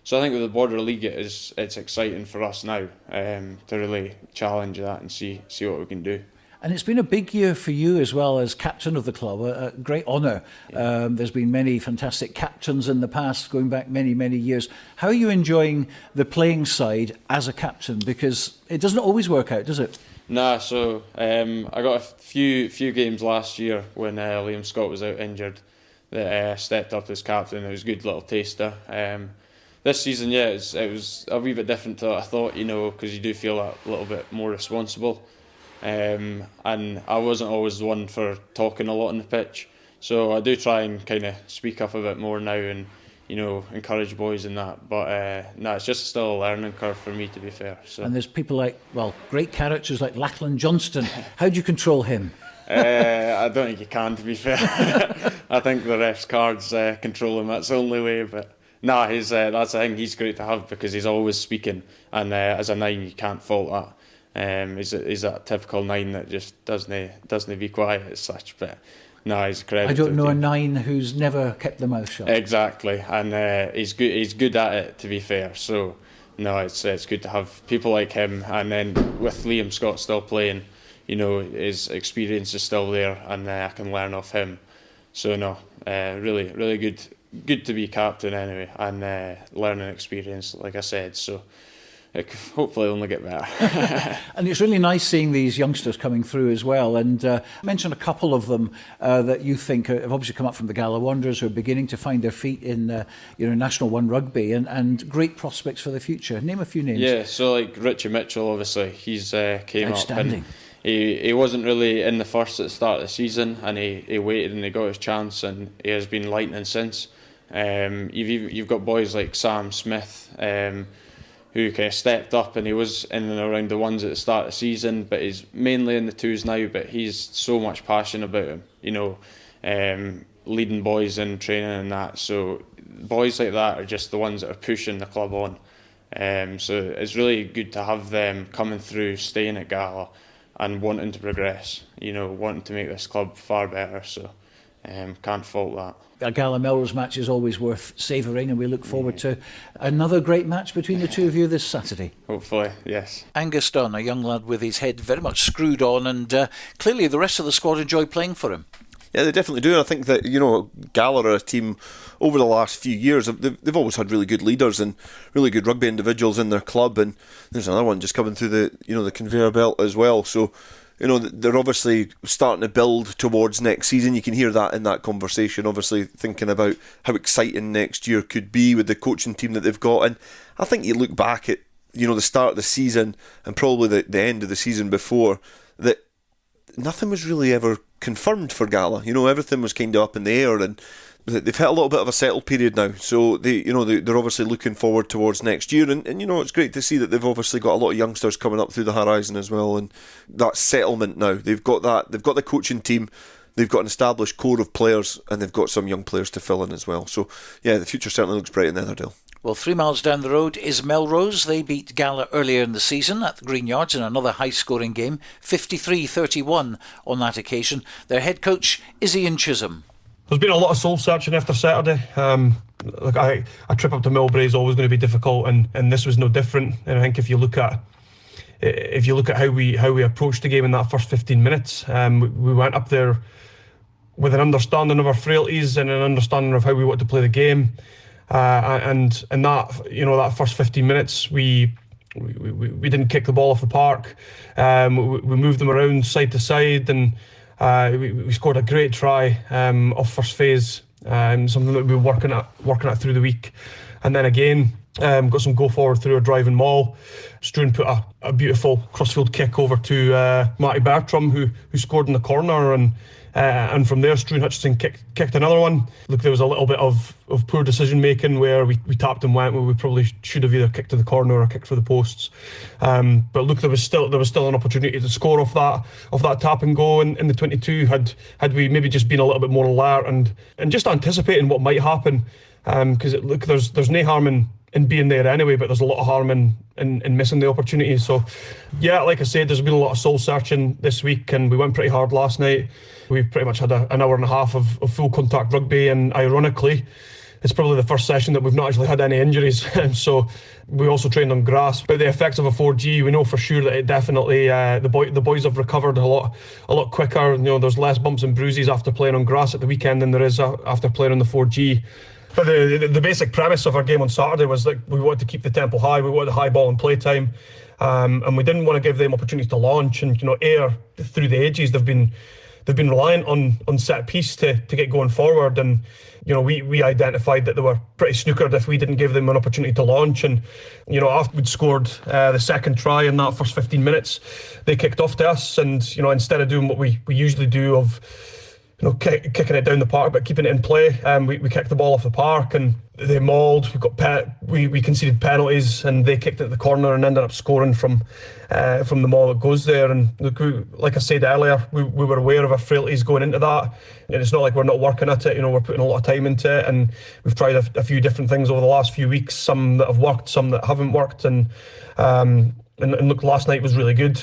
So I think with the Border League, it's exciting for us now to really challenge that and see what we can do. And it's been a big year for you as well as captain of the club, a great honour. Yeah. There's been many fantastic captains in the past, going back many, many years. How are you enjoying the playing side as a captain? Because it doesn't always work out, does it? Nah, so I got a few games last year when Liam Scott was out injured that stepped up as captain. It was a good little taster. This season, it was a wee bit different to what I thought, because you do feel a little bit more responsible. And I wasn't always the one for talking a lot on the pitch, so I do try and kind of speak up a bit more now and encourage boys in that. But it's just still a learning curve for me, to be fair. So. And there's people great characters like Lachlan Johnston. How do you control him? I don't think you can, to be fair. I think the ref's cards control him. That's the only way. But that's the thing. He's great to have because he's always speaking, and as a 9, you can't fault that. He's that typical 9 that just doesn't be quiet as such, but he's a credit. I don't know a 9 who's never kept the mouth shut. Exactly, and he's good at it, to be fair. So it's good to have people like him, and then with Liam Scott still playing, his experience is still there, and I can learn off him. So really good to be captain anyway, and learning experience, like I said. So. It hopefully only get better. And it's really nice seeing these youngsters coming through as well. And mention a couple of them that you think have obviously come up from the Gala Wanderers, who are beginning to find their feet in National 1 rugby and great prospects for the future. Name a few names. Yeah, so Richie Mitchell, obviously, he's came outstanding. Up. And he wasn't really in the first at the start of the season, and he waited and he got his chance, and he has been lightning since. You've got boys like Sam Smith, who kind of stepped up, and he was in and around the 1s at the start of the season, but he's mainly in the 2s now. But he's so much passion about him, leading boys in training and that. So boys like that are just the ones that are pushing the club on. So it's really good to have them coming through, staying at Gala and wanting to progress, wanting to make this club far better. So can't fault that. A Gala Melrose match is always worth savouring, and we look forward to another great match between the two of you this Saturday. Hopefully, yes. Angus Dunn, a young lad with his head very much screwed on, and clearly the rest of the squad enjoy playing for him. Yeah, they definitely do. I think that, Gala are a team over the last few years. They've always had really good leaders and really good rugby individuals in their club, and there's another one just coming through the conveyor belt as well. So, they're obviously starting to build towards next season. You can hear that in that conversation, obviously thinking about how exciting next year could be with the coaching team that they've got. And I think you look back at, the start of the season and probably the end of the season before, that nothing was really ever confirmed for Gala. Everything was kind of up in the air, and they've hit a little bit of a settle period now. So they're obviously looking forward towards next year, and it's great to see that they've obviously got a lot of youngsters coming up through the horizon as well, and that settlement now. They've got the coaching team, they've got an established core of players, and they've got some young players to fill in as well. So yeah, the future certainly looks bright in Etherdale. Well, 3 miles down the road is Melrose. They beat Gala earlier in the season at the Green Yards in another high-scoring game, 53-31 on that occasion. Their head coach is Ian Chisholm. There's been a lot of soul searching after Saturday. A trip up to Melbury is always going to be difficult, and this was no different. And I think if you look at how we approached the game in that first 15 minutes, we went up there with an understanding of our frailties and an understanding of how we want to play the game. And that first 15 minutes, we didn't kick the ball off the park. We moved them around side to side, and we scored a great try off first phase, something that we've been working at through the week. And then again, got some go forward through a driving maul. Struan put a beautiful crossfield kick over to Matty Bertram, who scored in the corner, and from there Struan Hutchinson kicked another one. Look, there was a little bit of poor decision making where we tapped and went where we probably should have either kicked to the corner or kicked for the posts. But look, there was still an opportunity to score off that tap and go in the 22 had we maybe just been a little bit more alert and just anticipating what might happen. Because look, there's no harm in being there anyway, but there's a lot of harm in missing the opportunity. So yeah, like I said, there's been a lot of soul searching this week, and we went pretty hard last night. We pretty much had an hour and a half of full contact rugby, and ironically, it's probably the first session that we've not actually had any injuries. And so we also trained on grass. But the effects of a 4G, we know for sure that it definitely the boys have recovered a lot quicker. There's less bumps and bruises after playing on grass at the weekend than there is after playing on the 4G. But the basic premise of our game on Saturday was that we wanted to keep the tempo high. We wanted high ball and play time, and we didn't want to give them opportunities to launch and air through the edges. They've been reliant on set piece to get going forward, and we identified that they were pretty snookered if we didn't give them an opportunity to launch. And after we'd scored the second try in that first 15 minutes, they kicked off to us, and instead of doing what we usually do of kicking it down the park but keeping it in play, we kicked the ball off the park, and they mauled. We conceded penalties, and they kicked it at the corner and ended up scoring from the maul that goes there. And look, like I said earlier, we were aware of our frailties going into that, and it's not like we're not working at it. We're putting a lot of time into it, and we've tried a few different things over the last few weeks, some that have worked, some that haven't worked, and look, last night was really good.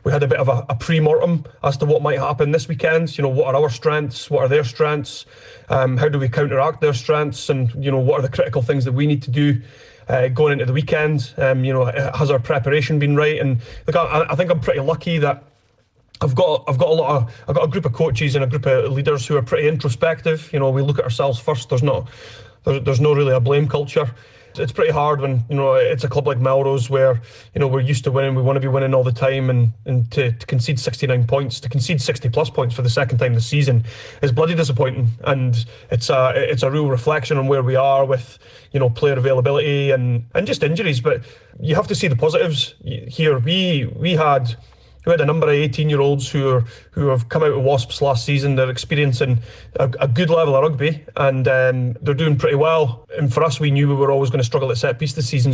We had a bit of a pre-mortem as to what might happen this weekend. What are our strengths? What are their strengths? How do we counteract their strengths? And what are the critical things that we need to do going into the weekend? Has our preparation been right? And look, I think I'm pretty lucky that I've got a group of coaches and a group of leaders who are pretty introspective. We look at ourselves first. There's no really a blame culture. It's pretty hard when it's a club like Melrose where we're used to winning, we want to be winning all the time, and to concede 69 points, to concede 60 plus points for the second time this season is bloody disappointing, and it's a real reflection on where we are with player availability and just injuries. But you have to see the positives here. We had a number of 18-year-olds who have come out of Wasps last season. They're experiencing a good level of rugby, and they're doing pretty well. And for us, we knew we were always going to struggle at set piece this season.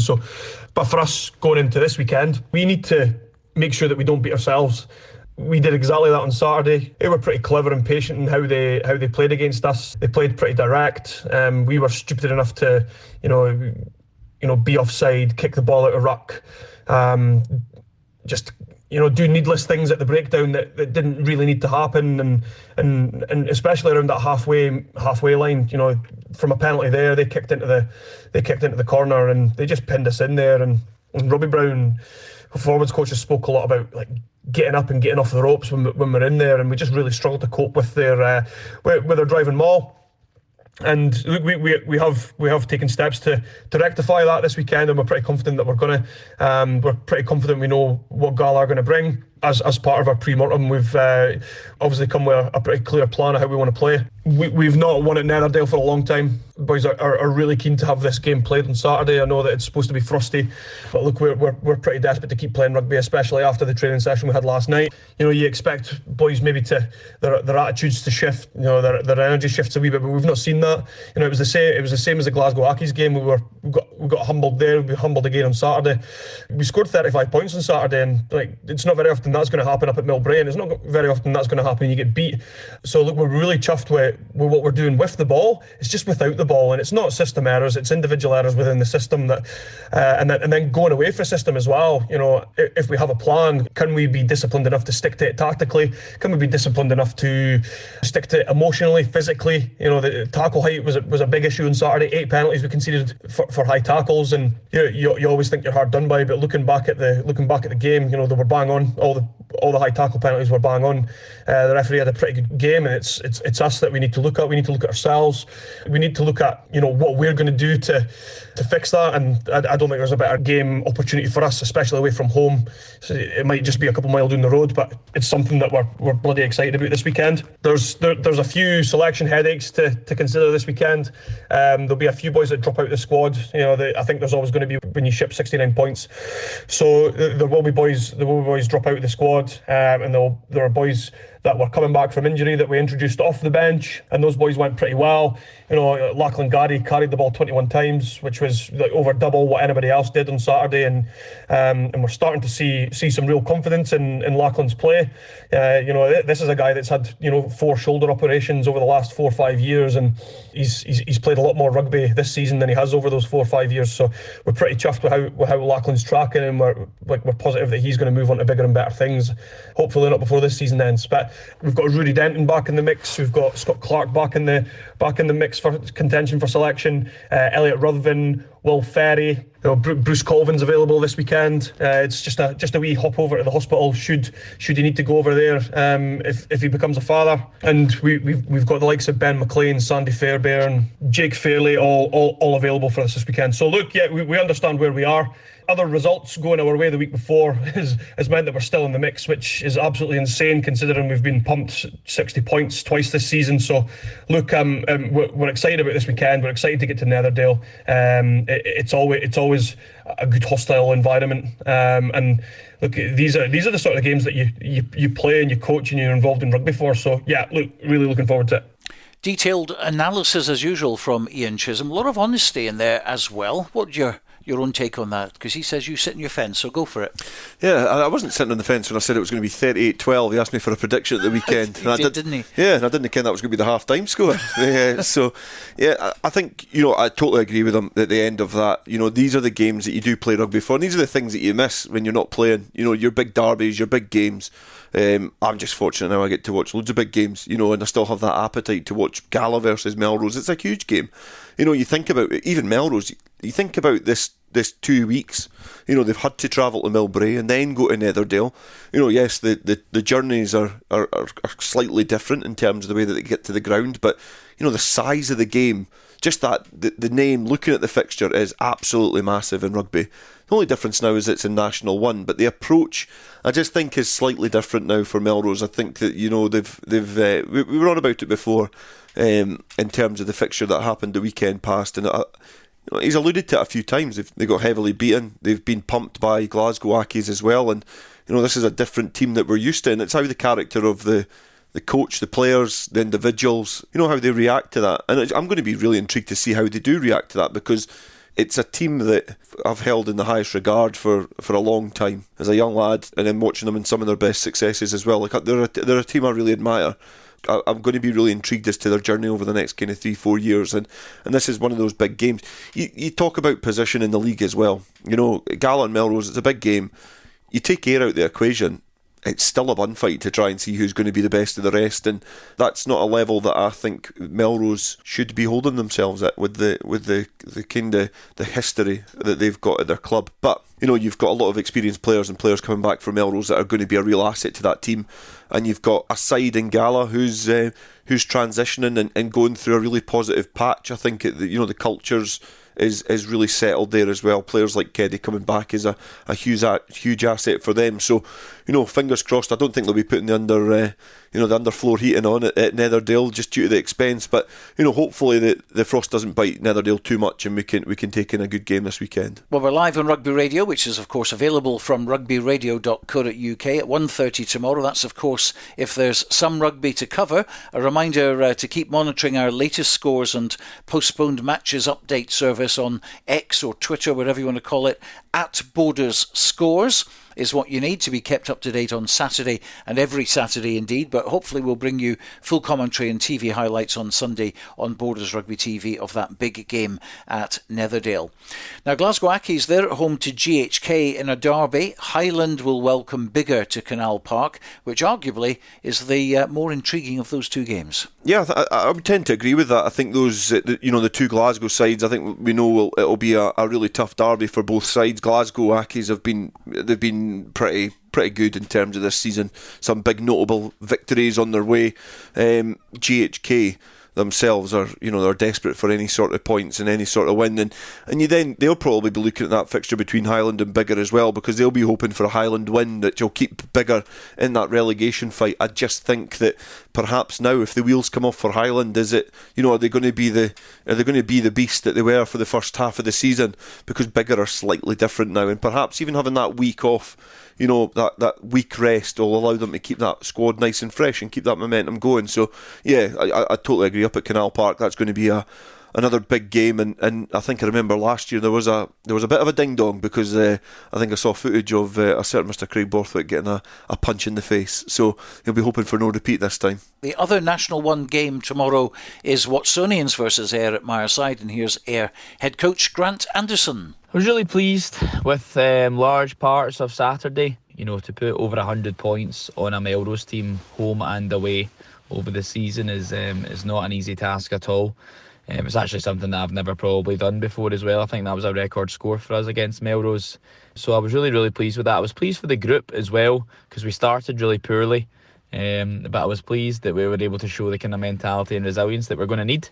But for us going into this weekend, we need to make sure that we don't beat ourselves. we did exactly that on Saturday. They were pretty clever and patient in how they played against us. They played pretty direct. We were stupid enough to, be offside, kick the ball out of ruck, just do needless things at the breakdown that didn't really need to happen, and especially around that halfway line. From a penalty there, they kicked into the corner and they just pinned us in there. And Robbie Brown, forwards coaches, spoke a lot about like getting up and getting off the ropes when we're in there, and we just really struggled to cope with their driving maul. And look, we have taken steps to rectify that this weekend, and we're pretty confident that we're pretty confident we know what Gala are going to bring. As part of our pre-mortem, we've obviously come with a pretty clear plan of how we want to play. We've not won at Netherdale for a long time. Boys are really keen to have this game played on Saturday. I know that it's supposed to be frosty, but look, we're pretty desperate to keep playing rugby, especially after the training session we had last night. You expect boys maybe to their attitudes to shift, their energy shifts a wee bit, but we've not seen that. It was the same as the Glasgow Hawks game. We got humbled there. We'll be humbled again on Saturday. We scored 35 points on Saturday, and it's not very often that's going to happen up at Millbrae, and it's not very often that's going to happen when you get beat. So look, we're really chuffed with what we're doing with the ball. It's just without the ball, and it's not system errors, it's individual errors within the system that and then going away for a system as well. If we have a plan, can we be disciplined enough to stick to it tactically? Can we be disciplined enough to stick to it emotionally, physically? The tackle height was a big issue on Saturday. 8 penalties we conceded for high tackles, and you always think you're hard done by, but looking back at the game, they were bang on. All the high tackle penalties were bang on. The referee had a pretty good game, and it's us that we need to look at. We need to look at ourselves. We need to look at what we're going to do to fix that. And I don't think there's a better game opportunity for us, especially away from home. So it might just be a couple of miles down the road, but it's something that we're bloody excited about this weekend. There's a few selection headaches to consider this weekend. There'll be a few boys that drop out the squad. I think there's always going to be when you ship 69 points. So there will be boys drop out of the squad, and there are boys that were coming back from injury that we introduced off the bench, and those boys went pretty well. Lachlan Gary carried the ball 21 times, which was like over double what anybody else did on Saturday, and we're starting to see some real confidence in Lachlan's play. This is a guy that's had 4 shoulder operations over the last 4 or 5 years, and he's played a lot more rugby this season than he has over those 4 or 5 years. So we're pretty chuffed with how Lachlan's tracking, and we're positive that he's going to move on to bigger and better things. Hopefully not before this season ends. But we've got Rudy Denton back in the mix. We've got Scott Clark back in the mix for contention for selection. Elliot Ruthven, Will Ferry. Bruce Colvin's available this weekend. It's just a wee hop over to the hospital should he need to go over there if he becomes a father. And we've got the likes of Ben McLean, Sandy Fairbairn, Jake Fairley, all available for us this weekend. So look, we understand where we are. Other results going our way the week before has meant that we're still in the mix, which is absolutely insane considering we've been pumped 60 points twice this season. So look, we're excited about this weekend. We're excited to get to Netherdale. It's always a good hostile environment, and look, these are the sort of games that you play and you coach and you're involved in rugby for. So yeah, look, really looking forward to it. Detailed analysis as usual from Ian Chisholm. A lot of honesty in there as well. What's your own take on that? Because he says you sit on your fence, so go for it. Yeah, I wasn't sitting on the fence when I said it was going to be 38-12. He asked me for a prediction at the weekend. Didn't he? Yeah, and I didn't think that was going to be the half-time score. So, yeah, I think, I totally agree with him at the end of that. These are the games that you do play rugby for, and these are the things that you miss when you're not playing. Your big derbies, your big games. I'm just fortunate now I get to watch loads of big games, and I still have that appetite to watch Gala versus Melrose. It's a huge game. You think about it, even Melrose, you think about this 2 weeks, they've had to travel to Millbrae and then go to Netherdale. Yes, the journeys are slightly different in terms of the way that they get to the ground, but the size of the game, just that the name, looking at the fixture, is absolutely massive in rugby. The only difference now is it's in National 1, but the approach, I just think, is slightly different now for Melrose. I think that they've we were on about it before in terms of the fixture that happened the weekend past, and he's alluded to it a few times. They got heavily beaten. They've been pumped by Glasgow Hawks as well, and this is a different team that we're used to, and it's how the character of the coach, the players, the individuals, how they react to that. And I'm going to be really intrigued to see how they do react to that, because it's a team that I've held in the highest regard for a long time as a young lad, and then watching them in some of their best successes as well. Like, they're a team I really admire. I'm going to be really intrigued as to their journey over the next kind of 3-4 years, and this is one of those big games. You talk about position in the league as well. You know, Gala and Melrose, it's a big game. You take Ayr out the equation, it's still a bun fight to try and see who's going to be the best of the rest, and that's not a level that I think Melrose should be holding themselves at with the kind of the history that they've got at their club. But you know, you've got a lot of experienced players and players coming back from Melrose that are going to be a real asset to that team, and you've got a side in Gala who's transitioning and going through a really positive patch. I think the culture's is really settled there as well. Players like Keddy coming back is a huge asset for them. So, you know, fingers crossed. I don't think they'll be putting the underfloor heating on at Netherdale just due to the expense. But, you know, hopefully the frost doesn't bite Netherdale too much, and we can take in a good game this weekend. Well, we're live on Rugby Radio, which is of course available from rugbyradio.co.uk at 1:30 tomorrow. That's of course if there's some rugby to cover. A reminder to keep monitoring our latest scores and postponed matches update service on X or Twitter, whatever you want to call it, at Borders Scores is what you need to be kept up to date on Saturday and every Saturday indeed. But hopefully we'll bring you full commentary and TV highlights on Sunday on Borders Rugby TV of that big game at Netherdale. Now, Glasgow Accies, they're at home to GHK in a derby. Highland will welcome Biggar to Canal Park, which arguably is the more intriguing of those two games. Yeah, I would tend to agree with that. I think those, the two Glasgow sides, I think we know it'll be a really tough derby for both sides. Glasgow Accies they've been pretty good in terms of this season. Some big notable victories on their way. GHK themselves are, they're desperate for any sort of points and any sort of win, and they'll probably be looking at that fixture between Highland and Biggar as well, because they'll be hoping for a Highland win that will keep Biggar in that relegation fight. I just think that perhaps now, if the wheels come off for Highland, are they going to be the beast that they were for the first half of the season? Because Biggar are slightly different now, and perhaps even having that week off, that week rest will allow them to keep that squad nice and fresh and keep that momentum going. So yeah, I totally agree. Up at Canal Park, that's going to be another big game, and I think I remember last year there was a bit of a ding dong, because I think I saw footage of a certain Mr. Craig Borthwick getting a punch in the face. So he'll be hoping for no repeat this time. The other National 1 game tomorrow is Watsonians versus Ayr at Marrside, and here's Ayr head coach Grant Anderson. I was really pleased with large parts of Saturday, to put over 100 points on a Melrose team, home and away, over the season is not an easy task at all. It's actually something that I've never probably done before as well. I think that was a record score for us against Melrose. So I was really, really pleased with that. I was pleased for the group as well, because we started really poorly. But I was pleased that we were able to show the kind of mentality and resilience that we're going to need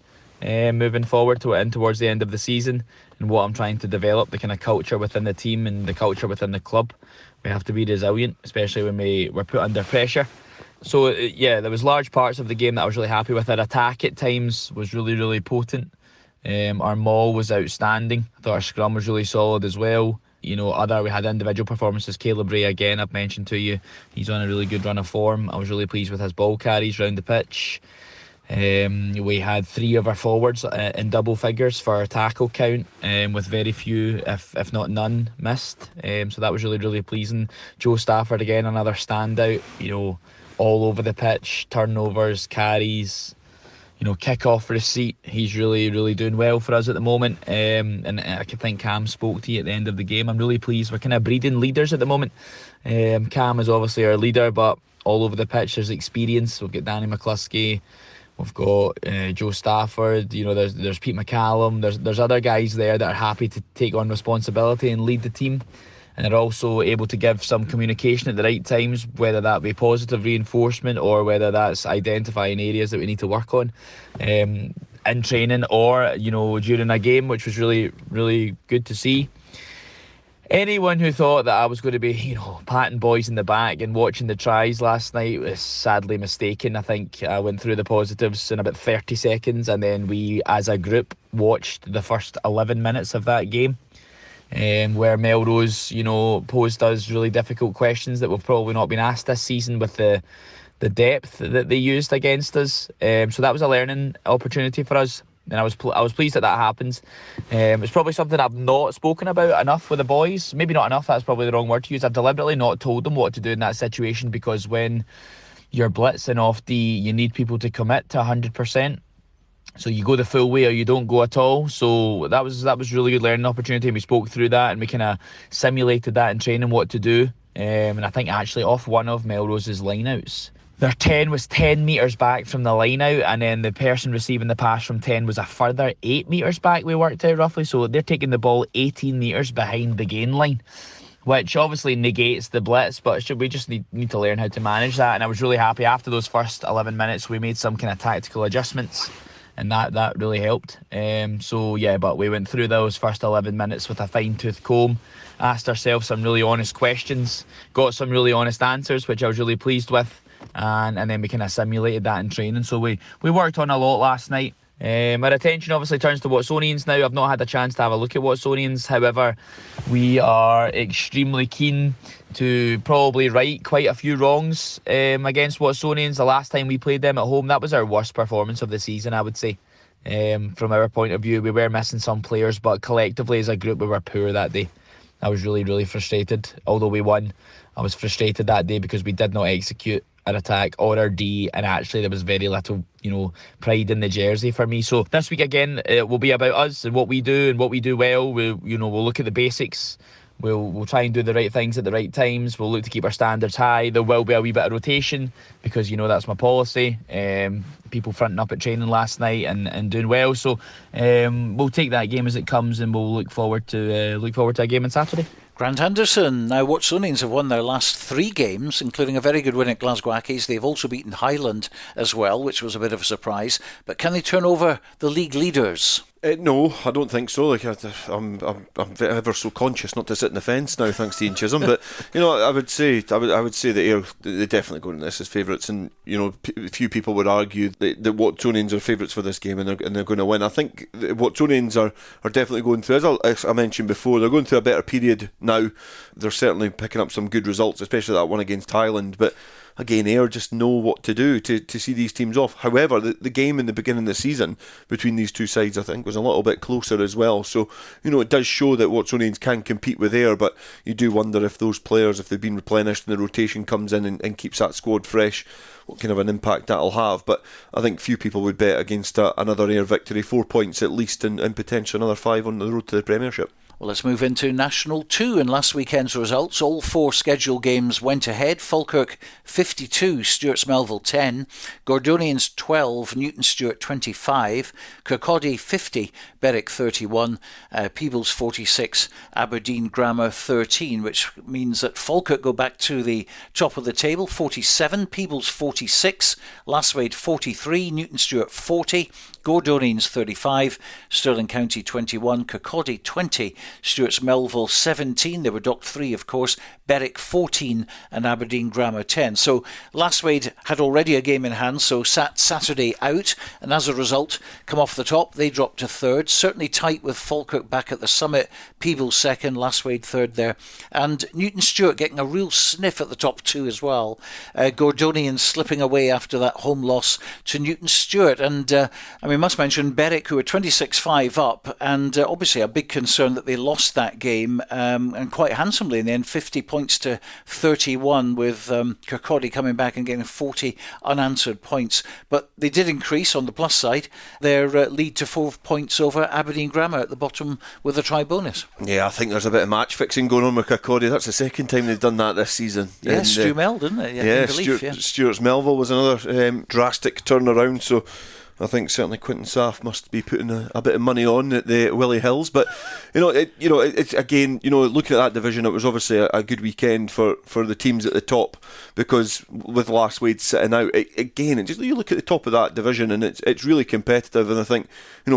moving forward towards the end of the season, and what I'm trying to develop, the kind of culture within the team and the culture within the club. We have to be resilient, especially when we're put under pressure. So there was large parts of the game that I was really happy with. Our attack at times was really, really potent. Our maul was outstanding. I thought our scrum was really solid as well. We had individual performances. Caleb Ray, again, I've mentioned to you, he's on a really good run of form. I was really pleased with his ball carries round the pitch. We had 3 of our forwards in double figures for our tackle count, with very few, if not none, missed. So that was really, really pleasing. Joe Stafford, again, another standout, all over the pitch, turnovers, carries, kick-off receipt. He's really, really doing well for us at the moment. And I think Cam spoke to you at the end of the game. I'm really pleased. We're kind of breeding leaders at the moment. Cam is obviously our leader, but all over the pitch there's experience. We've got Danny McCluskey, we've got Joe Stafford, there's Pete McCallum, there's other guys there that are happy to take on responsibility and lead the team, and are also able to give some communication at the right times, whether that be positive reinforcement or whether that's identifying areas that we need to work on in training or during a game, which was really, really good to see. Anyone who thought that I was going to be, patting boys in the back and watching the tries last night was sadly mistaken. I think I went through the positives in about 30 seconds, and then we, as a group, watched the first 11 minutes of that game, where Melrose, posed us really difficult questions that we've probably not been asked this season with the depth that they used against us. So that was a learning opportunity for us. And I was pleased that happened. It's probably something I've not spoken about enough with the boys. Maybe not enough, that's probably the wrong word to use. I've deliberately not told them what to do in that situation, because when you're blitzing off D, you need people to commit to 100%. So you go the full way or you don't go at all. So that was really good learning opportunity, and we spoke through that and we kind of simulated that in training what to do. And I think actually off one of Melrose's lineouts, their 10 was 10 metres back from the line out, and then the person receiving the pass from 10 was a further 8 metres back, we worked out roughly. So they're taking the ball 18 metres behind the gain line, which obviously negates the blitz, but we just need to learn how to manage that. And I was really happy after those first 11 minutes, we made some kind of tactical adjustments, and that really helped. But we went through those first 11 minutes with a fine-tooth comb, asked ourselves some really honest questions, got some really honest answers, which I was really pleased with. And then we kind of simulated that in training. So we worked on a lot last night. Our attention obviously turns to Watsonians now. I've not had a chance to have a look at Watsonians. However, we are extremely keen to probably right quite a few wrongs against Watsonians. The last time we played them at home, that was our worst performance of the season, I would say. From our point of view, we were missing some players, but collectively as a group we were poor that day. I was really, really frustrated. Although we won, I was frustrated that day because we did not execute our attack or our D, and actually there was very little, pride in the jersey for me. So this week again, it will be about us and what we do and what we do well. We'll look at the basics. We'll try and do the right things at the right times. We'll look to keep our standards high. There will be a wee bit of rotation because that's my policy. People fronting up at training last night and doing well. So we'll take that game as it comes, and we'll look forward to a game on Saturday. Grant Anderson. Now, Watsonians have won their last 3 games, including a very good win at Glasgow Hawks. They've also beaten Highland as well, which was a bit of a surprise. But can they turn over the league leaders? No, I don't think so. I'm ever so conscious not to sit in the fence now, thanks to Ian Chisholm. But I would say that they're definitely going to this as favourites, and a few people would argue that Watsonians are favourites for this game, and they're going to win. I think Watsonians are definitely going through, as I mentioned before, they're going through a better period now. They're certainly picking up some good results, especially that one against Highland. But again, Ayr just know what to do to see these teams off. However, the game in the beginning of the season between these two sides, I think, was a little bit closer as well. So, it does show that Watsonians can compete with Ayr, but you do wonder if those players, if they've been replenished and the rotation comes in and keeps that squad fresh, what kind of an impact that'll have. But I think few people would bet against another Ayr victory. 4 points at least, and potentially another 5 on the road to the Premiership. Well, let's move into National 2 and last weekend's results. All 4 scheduled games went ahead. Falkirk 52, Stuart's Melville 10, Gordonians 12, Newton Stewart 25, Kirkcaldy 50, Berwick 31, Peebles 46, Aberdeen Grammar 13, which means that Falkirk go back to the top of the table, 47, Peebles 46, Lasswade 43, Newton Stewart 40, Gordonians 35, Stirling County 21, Kirkcaldy 20, Stuart's Melville 17, they were docked 3 of course, Berwick 14 and Aberdeen Grammar 10. So Lasswade had already a game in hand, so sat Saturday out, and as a result come off the top. They dropped to 3rd, certainly tight with Falkirk back at the summit, Peebles 2nd, Lasswade 3rd there, and Newton Stewart getting a real sniff at the top 2 as well. Gordonians slipping away after that home loss to Newton Stewart, and we must mention Berwick, who are 26-5 up, and obviously a big concern that they lost that game, and quite handsomely in the end, 50 points to 31, with Kirkcaldy coming back and getting 40 unanswered points. But they did increase, on the plus side, their lead to 4 points over Aberdeen Grammar at the bottom with a try bonus. Yeah, I think there's a bit of match fixing going on with Kirkcaldy. That's the second time they've done that this season. Yeah, Stu Mel, didn't it? Yeah, Stuart's Melville was another drastic turnaround, so I think certainly Quinton Saff must be putting a bit of money on at the Willie Hills. But it's again, looking at that division, it was obviously a good weekend for the teams at the top, because with Lasswade sitting out, you look at the top of that division and it's really competitive. And I think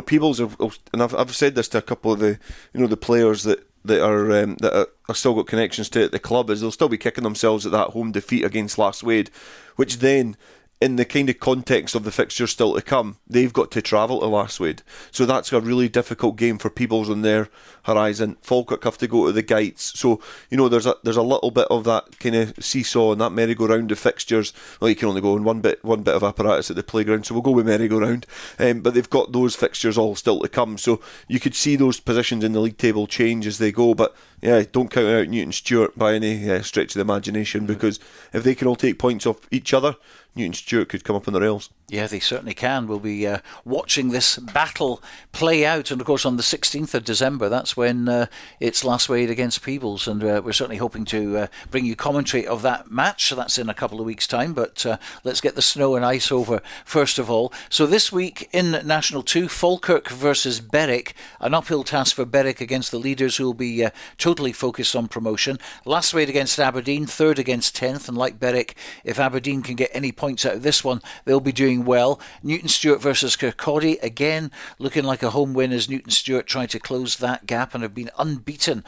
Peebles and I've said this to a couple of the players that are still got connections to the club, is they'll still be kicking themselves at that home defeat against Lasswade, which then in the kind of context of the fixtures still to come, they've got to travel to Lasswade. So that's a really difficult game for Peebles on their horizon. Falkirk have to go to the Gates. So, there's a little bit of that kind of seesaw and that merry-go-round of fixtures. Well, you can only go in one bit of apparatus at the playground, so we'll go with merry-go-round. But they've got those fixtures all still to come. So you could see those positions in the league table change as they go. But yeah, don't count out Newton Stewart by any stretch of the imagination, because if they can all take points off each other, Newton Stewart could come up on the rails. Yeah, they certainly can. We'll be watching this battle play out. And of course, on the 16th of December, that's when it's Lasswade against Peebles. And we're certainly hoping to bring you commentary of that match. So that's in a couple of weeks' time. But let's get the snow and ice over first of all. So this week in National 2, Falkirk versus Berwick. An uphill task for Berwick against the leaders, who will be totally focused on promotion. Lasswade against Aberdeen, 3rd against 10th. And like Berwick, if Aberdeen can get any points out of this one, they'll be doing well. Newton Stewart versus Kirkcaldy, again looking like a home win as Newton Stewart trying to close that gap and have been unbeaten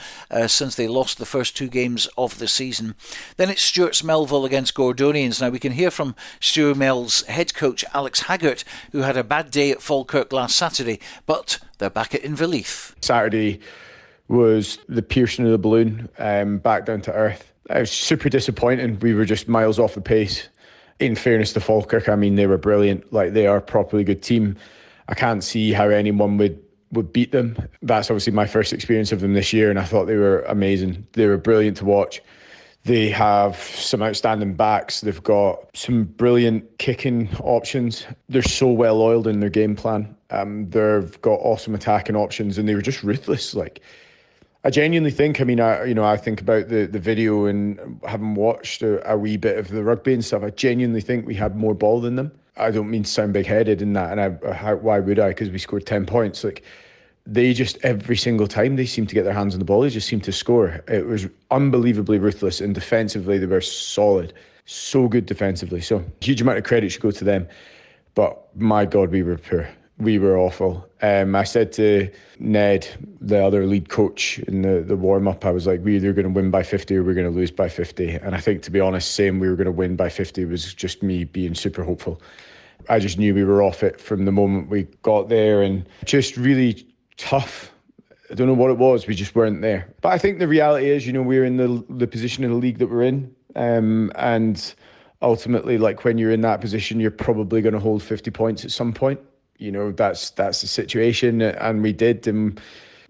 since they lost the first 2 games of the season. Then it's Stewart's Melville against Gordonians. Now we can hear from Stuart Mel's head coach Alex Haggart, who had a bad day at Falkirk last Saturday, but they're back at Inverleith. Saturday was the piercing of the balloon, back down to earth. It was super disappointing. We were just miles off the pace. In fairness to Falkirk, I mean, they were brilliant. Like, they are a properly good team. I can't see how anyone would beat them. That's obviously my first experience of them this year, and I thought they were amazing. They were brilliant to watch. They have some outstanding backs. They've got some brilliant kicking options. They're so well oiled in their game plan. They've got awesome attacking options, and they were just ruthless. Like, I genuinely think, I think about the video and having watched a wee bit of the rugby and stuff, I genuinely think we had more ball than them. I don't mean to sound big-headed in that, and why would I? Because we scored 10 points. Like, they just, every single time they seem to get their hands on the ball, they just seem to score. It was unbelievably ruthless, and defensively they were solid. So good defensively. So huge amount of credit should go to them. But my God, we were poor. We were awful. I said to Ned, the other lead coach, in the warm-up, I was like, we're either going to win by 50 or we're going to lose by 50. And I think, to be honest, saying we were going to win by 50 was just me being super hopeful. I just knew we were off it from the moment we got there, and just really tough. I don't know what it was, we just weren't there. But I think the reality is, we're in the position in the league that we're in. And ultimately, like, when you're in that position, you're probably going to hold 50 points at some point. That's the situation, and we did, and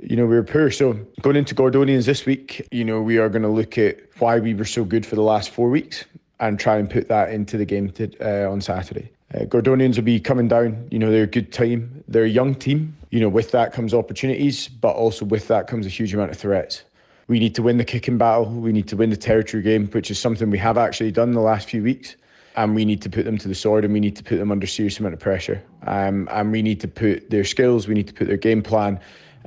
we were poor. So going into Gordonians this week, we are going to look at why we were so good for the last 4 weeks and try and put that into the game on Saturday. Gordonians will be coming down. They're a good team. They're a young team. With that comes opportunities, but also with that comes a huge amount of threats. We need to win the kicking battle. We need to win the territory game, which is something we have actually done the last few weeks. And we need to put them to the sword, and we need to put them under serious amount of pressure. And we need to put their skills, we need to put their game plan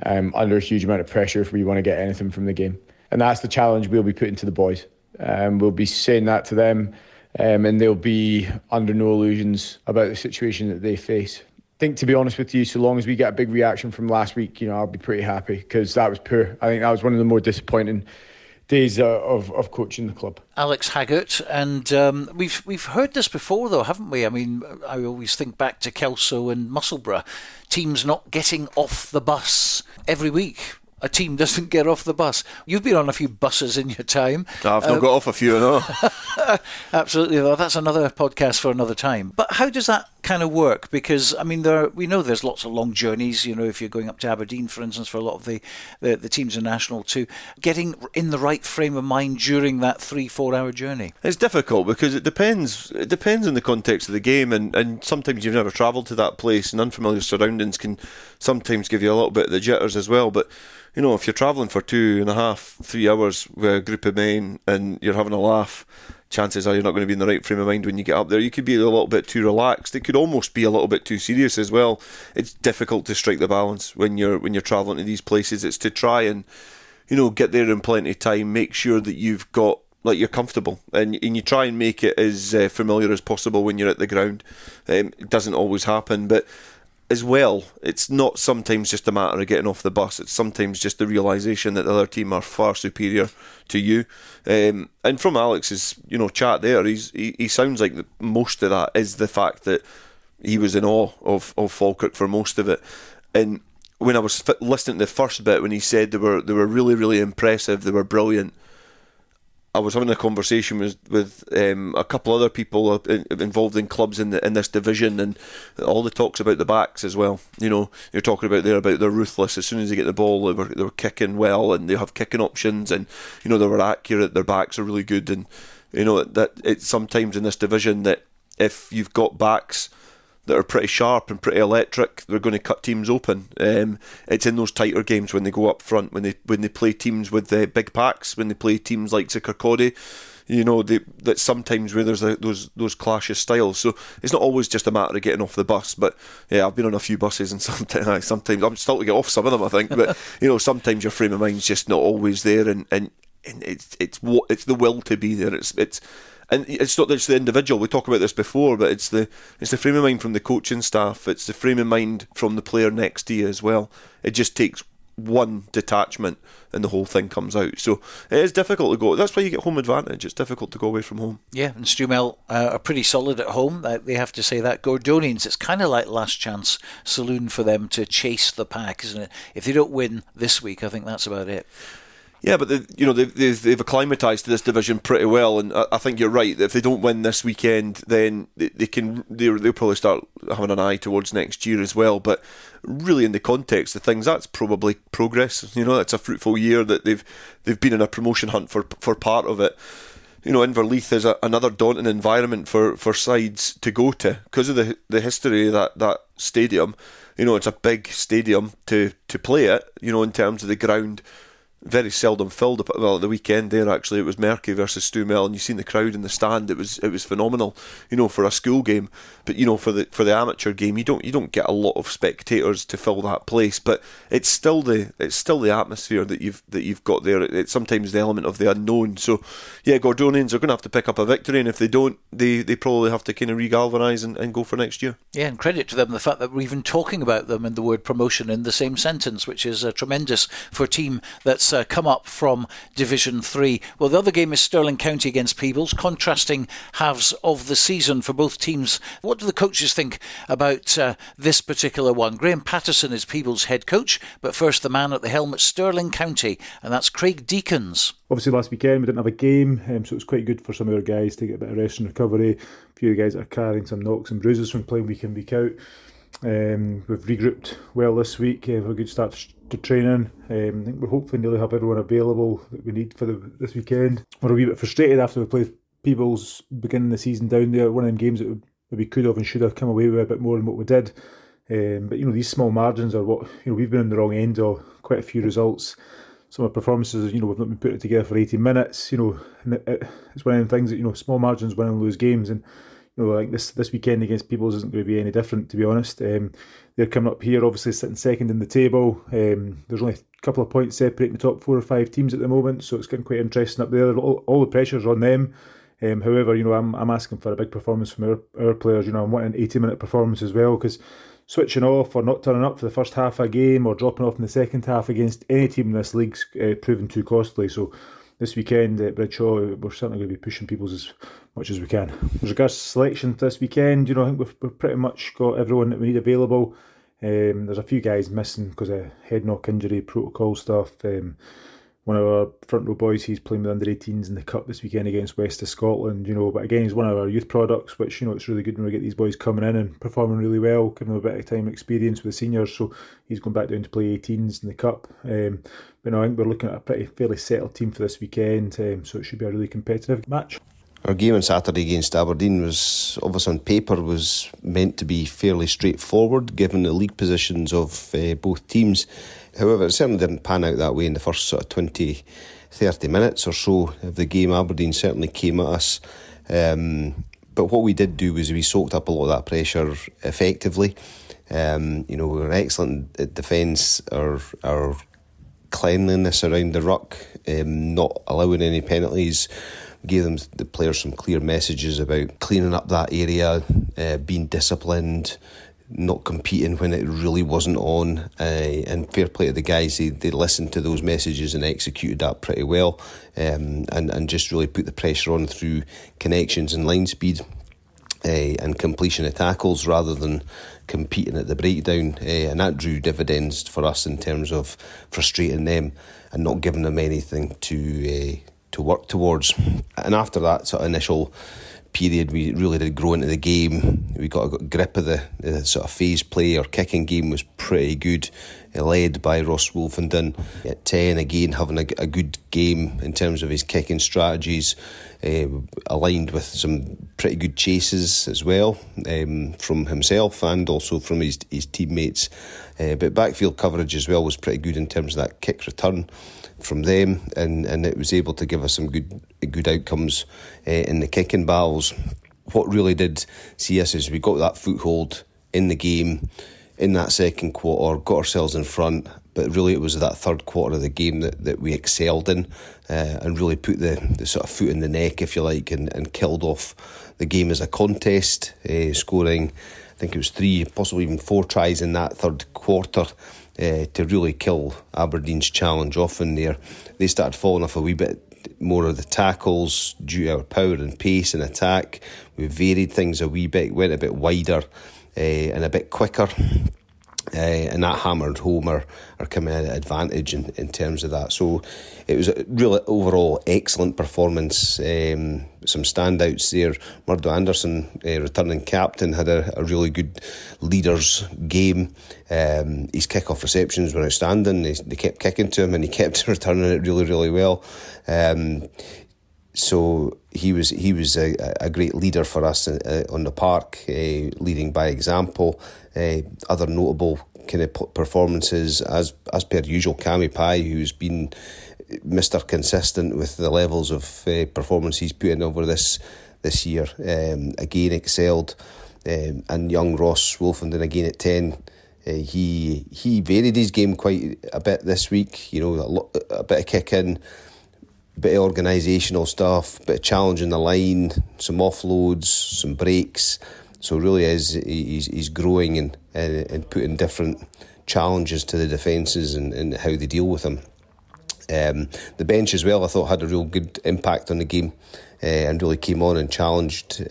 under a huge amount of pressure if we want to get anything from the game. And that's the challenge we'll be putting to the boys. We'll be saying that to them, and they'll be under no illusions about the situation that they face. I think, to be honest with you, so long as we get a big reaction from last week, I'll be pretty happy, because that was poor. I think that was one of the more disappointing days of coaching the club. Alex Haggart, and we've heard this before though, haven't we? I mean, I always think back to Kelso and Musselburgh, teams not getting off the bus every week. A team doesn't get off the bus. You've been on a few buses in your time. I've not got off a few, no. Absolutely, though. That's another podcast for another time. But how does that kind of work? Because, I mean, we know there's lots of long journeys, if you're going up to Aberdeen, for instance, for a lot of the teams in National 2, getting in the right frame of mind during that 3-4 hour journey. It's difficult because it depends on the context of the game, and sometimes you've never travelled to that place, and unfamiliar surroundings can sometimes give you a little bit of the jitters as well. But if you're travelling for 2.5-3 hours with a group of men and you're having a laugh, chances are you're not going to be in the right frame of mind when you get up there. You could be a little bit too relaxed. It could almost be a little bit too serious as well. It's difficult to strike the balance when you're travelling to these places. It's to try and get there in plenty of time, make sure that you've got, like, you're comfortable, and you try and make it as familiar as possible when you're at the ground. It doesn't always happen, but as well, it's not sometimes just a matter of getting off the bus. It's sometimes just the realisation that the other team are far superior to you. And from Alex's, chat there, he sounds like most of that is the fact that he was in awe of Falkirk for most of it. And when I was listening to the first bit, when he said they were really, really impressive, they were brilliant, I was having a conversation with a couple other people involved in clubs in this division, and all the talks about the backs as well. You're talking about they're ruthless. As soon as they get the ball, they were kicking well, and they have kicking options, and they were accurate. Their backs are really good, and that it's sometimes in this division that if you've got backs that are pretty sharp and pretty electric, they're going to cut teams open. It's in those tighter games when they go up front, when they play teams with big packs, when they play teams like Kirkcaldy, that sometimes where there's those clash of styles. So it's not always just a matter of getting off the bus. But yeah, I've been on a few buses, and sometimes I'm still to get off some of them, I think. But sometimes your frame of mind's just not always there, and it's the will to be there. And it's not just the individual. We talked about this before, but it's the frame of mind from the coaching staff. It's the frame of mind from the player next to you as well. It just takes one detachment, and the whole thing comes out. So it is difficult to go. That's why you get home advantage. It's difficult to go away from home. Yeah, and Stumel are pretty solid at home. They have to say that. Gordonians, it's kind of like last chance saloon for them to chase the pack, isn't it? If they don't win this week, I think that's about it. Yeah, but they've acclimatised to this division pretty well, and I think you're right that if they don't win this weekend, then they'll probably start having an eye towards next year as well. But really, in the context of things, that's probably progress. It's a fruitful year that they've been in a promotion hunt for part of it. Inverleith is another daunting environment for sides to go to because of the history of that stadium. It's a big stadium to play at. In terms of the ground. Very seldom filled. Well, at the weekend there, actually, it was Merky versus Stumel, and you seen the crowd in the stand. It was phenomenal, for a school game. But for the amateur game, you don't get a lot of spectators to fill that place. But it's still the atmosphere that you've got there. It's sometimes the element of the unknown. So yeah, Gordonians are going to have to pick up a victory, and if they don't, they probably have to kind of regalvanise and go for next year. Yeah, and credit to them the fact that we're even talking about them and the word promotion in the same sentence, which is tremendous for a team that's come up from Division 3. Well, the other game is Stirling County against Peebles, contrasting halves of the season for both teams. What do the coaches think about this particular one? Graham Patterson is Peebles' head coach, but first the man at the helm at Stirling County, and that's Craig Deacons. Obviously last weekend we didn't have a game, so it was quite good for some of our guys to get a bit of rest and recovery. A few of the guys that are carrying some knocks and bruises from playing week in, week out. We've regrouped well this week. We've a good start to training. I think we're hopefully nearly have everyone available that we need for this weekend. We're a wee bit frustrated after we played Peebles beginning the season down there. One of them games that we could have and should have come away with a bit more than what we did. But these small margins are what we've been on the wrong end of quite a few results. Some of the performances, we've not been putting together for 80 minutes. And it's one of them things that small margins win and lose games, and like this weekend against Peebles isn't going to be any different, to be honest. They're coming up here, obviously sitting second in the table. There's only a couple of points separating the top 4 or 5 teams at the moment, so it's getting quite interesting up there. All the pressure's on them. However, I'm asking for a big performance from our players. I'm wanting an 80-minute performance as well, because switching off or not turning up for the first half of a game or dropping off in the second half against any team in this league's proven too costly. So this weekend at Bradshaw, we're certainly going to be pushing Peebles as much as we can. With regards to selection for this weekend, I think we've pretty much got everyone that we need available. There's a few guys missing because of head knock injury, protocol stuff. One of our front row boys, he's playing with under 18s in the Cup this weekend against West of Scotland, but again, he's one of our youth products, which, it's really good when we get these boys coming in and performing really well, giving them a bit of time and experience with the seniors, so he's going back down to play 18s in the Cup. But I think we're looking at a fairly settled team for this weekend, so it should be a really competitive match. Our game on Saturday against Aberdeen was, obviously on paper, was meant to be fairly straightforward given the league positions of both teams. However, it certainly didn't pan out that way in the first sort of 20, 30 minutes or so of the game. Aberdeen certainly came at us. But what we did do was we soaked up a lot of that pressure effectively. We were excellent at defence. Our cleanliness around the ruck, not allowing any penalties, gave the players some clear messages about cleaning up that area, being disciplined, not competing when it really wasn't on, and fair play to the guys, they listened to those messages and executed that pretty well, and just really put the pressure on through connections and line speed, and completion of tackles rather than competing at the breakdown, and that drew dividends for us in terms of frustrating them and not giving them anything to work towards. And after that sort of initial period, we really did grow into the game. We got a grip of the sort of phase play. Our kicking game was pretty good, led by Ross Wolfenden at 10, again having a good game in terms of his kicking strategies, aligned with some pretty good chases as well, from himself and also from his teammates. But backfield coverage as well was pretty good in terms of that kick return from them, and it was able to give us some good outcomes in the kicking battles. What really did see us is we got that foothold in the game in that second quarter, got ourselves in front, but really it was that third quarter of the game that we excelled in, and really put the sort of foot in the neck, if you like, and killed off the game as a contest, scoring, I think it was 3, possibly even 4 tries in that third quarter, to really kill Aberdeen's challenge off in there. They started falling off a wee bit more of the tackles due to our power and pace and attack. We varied things a wee bit, went a bit wider and a bit quicker, and that hammered home our kind of advantage in terms of that. So it was a really overall excellent performance. Some standouts there. Murdo Anderson, returning captain, had a really good leader's game. His kick-off receptions were outstanding. They kept kicking to him and he kept returning it really, really well. So he was a great leader for us on the park, leading by example. Other notable kind of performances, as per usual, Cammy Pye, who's been Mr. Consistent with the levels of performance he's put in over this year, again excelled, and young Ross Wolfenden again at 10. He varied his game quite a bit this week. A bit of kicking, bit of organisational stuff, bit of challenging the line, some offloads, some breaks. So really he's growing and putting different challenges to the defences and how they deal with them. The bench as well, I thought, had a real good impact on the game, and really came on and challenged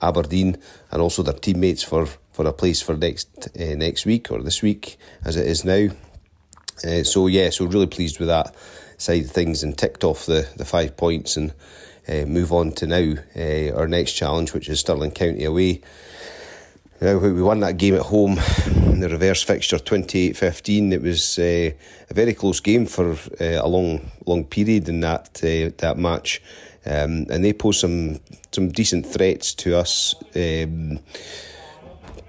Aberdeen and also their teammates for a place for next week, or this week as it is now. So really pleased with that side of things, and ticked off the 5 points and move on to now our next challenge, which is Stirling County away. Now, we won that game at home in the reverse fixture 28-15. It was a very close game for a long period in that match, and they posed some decent threats to us. We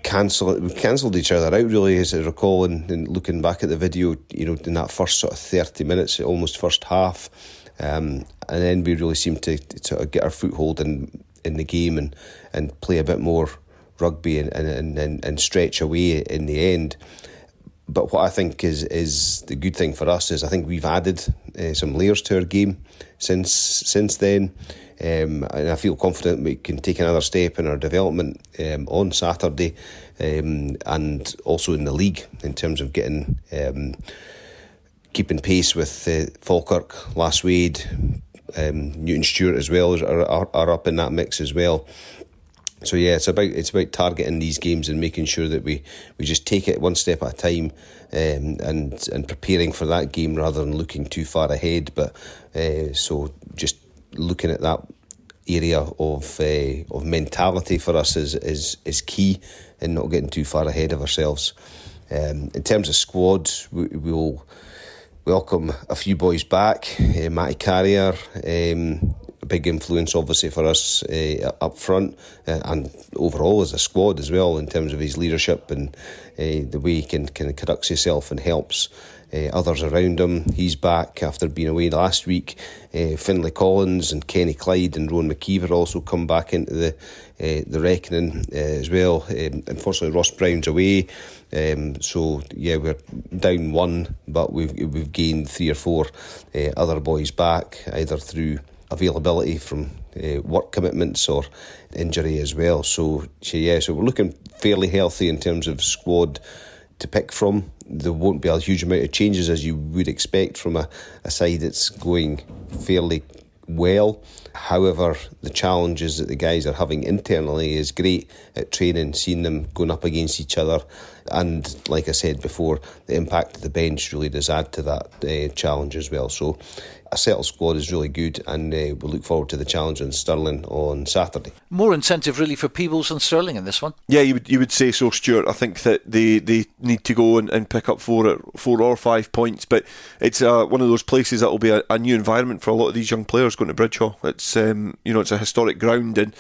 cancelled each other out, really, as I recall, and looking back at the video, in that first sort of 30 minutes, almost first half, and then we really seemed to sort of get our foothold in the game and play a bit more rugby and stretch away in the end. But what I think is the good thing for us is I think we've added some layers to our game since then, and I feel confident we can take another step in our development on Saturday, and also in the league in terms of getting keeping pace with Falkirk, Lasswade, Newton Stewart as well are up in that mix as well. So yeah, it's about targeting these games and making sure that we just take it one step at a time, and preparing for that game rather than looking too far ahead. But so just looking at that area of mentality for us is key, and not getting too far ahead of ourselves. In terms of squad, we'll welcome a few boys back. Matty Carrier, a big influence obviously for us up front, and overall as a squad as well, in terms of his leadership and the way he can conducts himself and helps others around him. He's back after being away last week. Finlay Collins and Kenny Clyde and Rowan McKeever also come back into the reckoning as well. Unfortunately, Ross Brown's away, so yeah, we're down one, but we've gained 3 or 4 other boys back, either through availability from work commitments or injury as well. So we're looking fairly healthy in terms of squad to pick from. There won't be a huge amount of changes as you would expect from a side that's going fairly well. However, the challenges that the guys are having internally is great at training, seeing them going up against each other, and like I said before, the impact of the bench really does add to that challenge as well. So a settled squad is really good, and we'll look forward to the challenge in Stirling on Saturday. More incentive really for Peebles and Stirling in this one. Yeah, you would say so, Stuart. I think that they need to go and pick up 4 or 5 points, but it's one of those places that will be a new environment for a lot of these young players going to Bridgehaw. It's it's a historic ground, and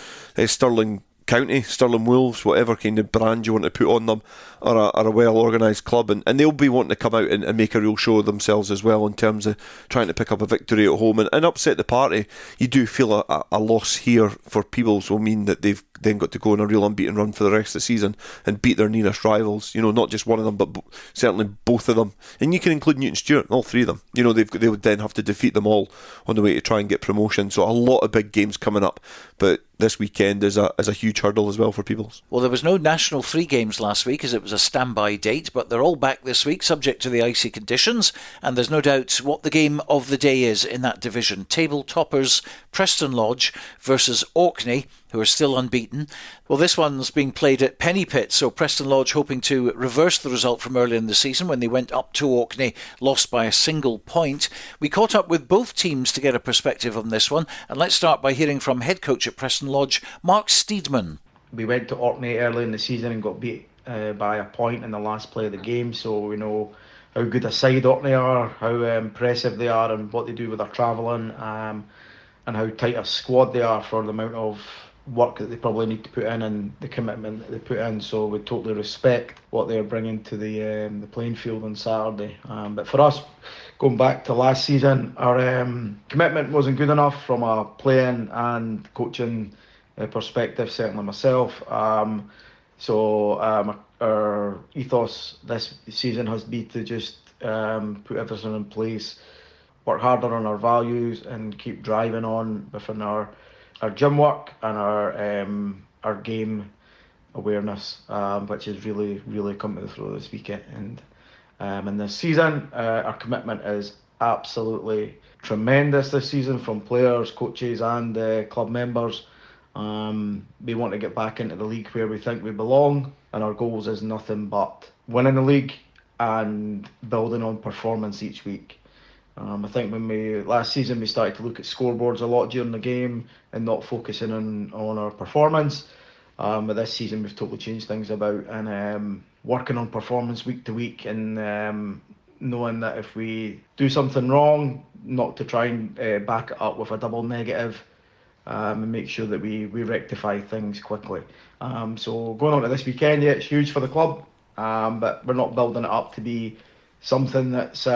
Stirling County, Stirling Wolves, whatever kind of brand you want to put on them, are a well organised club, and they'll be wanting to come out and make a real show of themselves as well in terms of trying to pick up a victory at home and upset the party. You do feel a loss here for Peebles will mean that they've then got to go on a real unbeaten run for the rest of the season and beat their nearest rivals, not just one of them but certainly both of them, and you can include Newton Stewart, all three of them. They would then have to defeat them all on the way to try and get promotion, so a lot of big games coming up, but this weekend is a huge hurdle as well for Peebles. Well, there was no National 3 games last week as it was a standby date, but they're all back this week subject to the icy conditions, and there's no doubt what the game of the day is in that division. Table toppers Preston Lodge versus Orkney, who are still unbeaten. Well, this one's being played at Pennypit, so Preston Lodge hoping to reverse the result from earlier in the season when they went up to Orkney, lost by a single point. We caught up with both teams to get a perspective on this one, and let's start by hearing from head coach at Preston Lodge, Mark Steedman. We went to Orkney early in the season and got beat by a point in the last play of the game, so we know how good a side Orkney are, how impressive they are and what they do with their travelling, and how tight a squad they are for the amount of work that they probably need to put in and the commitment that they put in. So we totally respect what they're bringing to the playing field on Saturday. But for us, going back to last season, our commitment wasn't good enough from a playing and coaching perspective, certainly myself. So our ethos this season has been to just put everything in place, work harder on our values and keep driving on within our gym work and our game awareness, which is really come to the fore this weekend. And in this season, our commitment is absolutely tremendous this season from players, coaches and club members. We want to get back into the league where we think we belong, and our goals is nothing but winning the league and building on performance each week. I think when last season we started to look at scoreboards a lot during the game and not focusing on our performance. But this season we've totally changed things about and working on performance week to week and knowing that if we do something wrong, not to try and back it up with a double negative and make sure that we rectify things quickly. So going on to this weekend, yeah, it's huge for the club, but we're not building it up to be something that's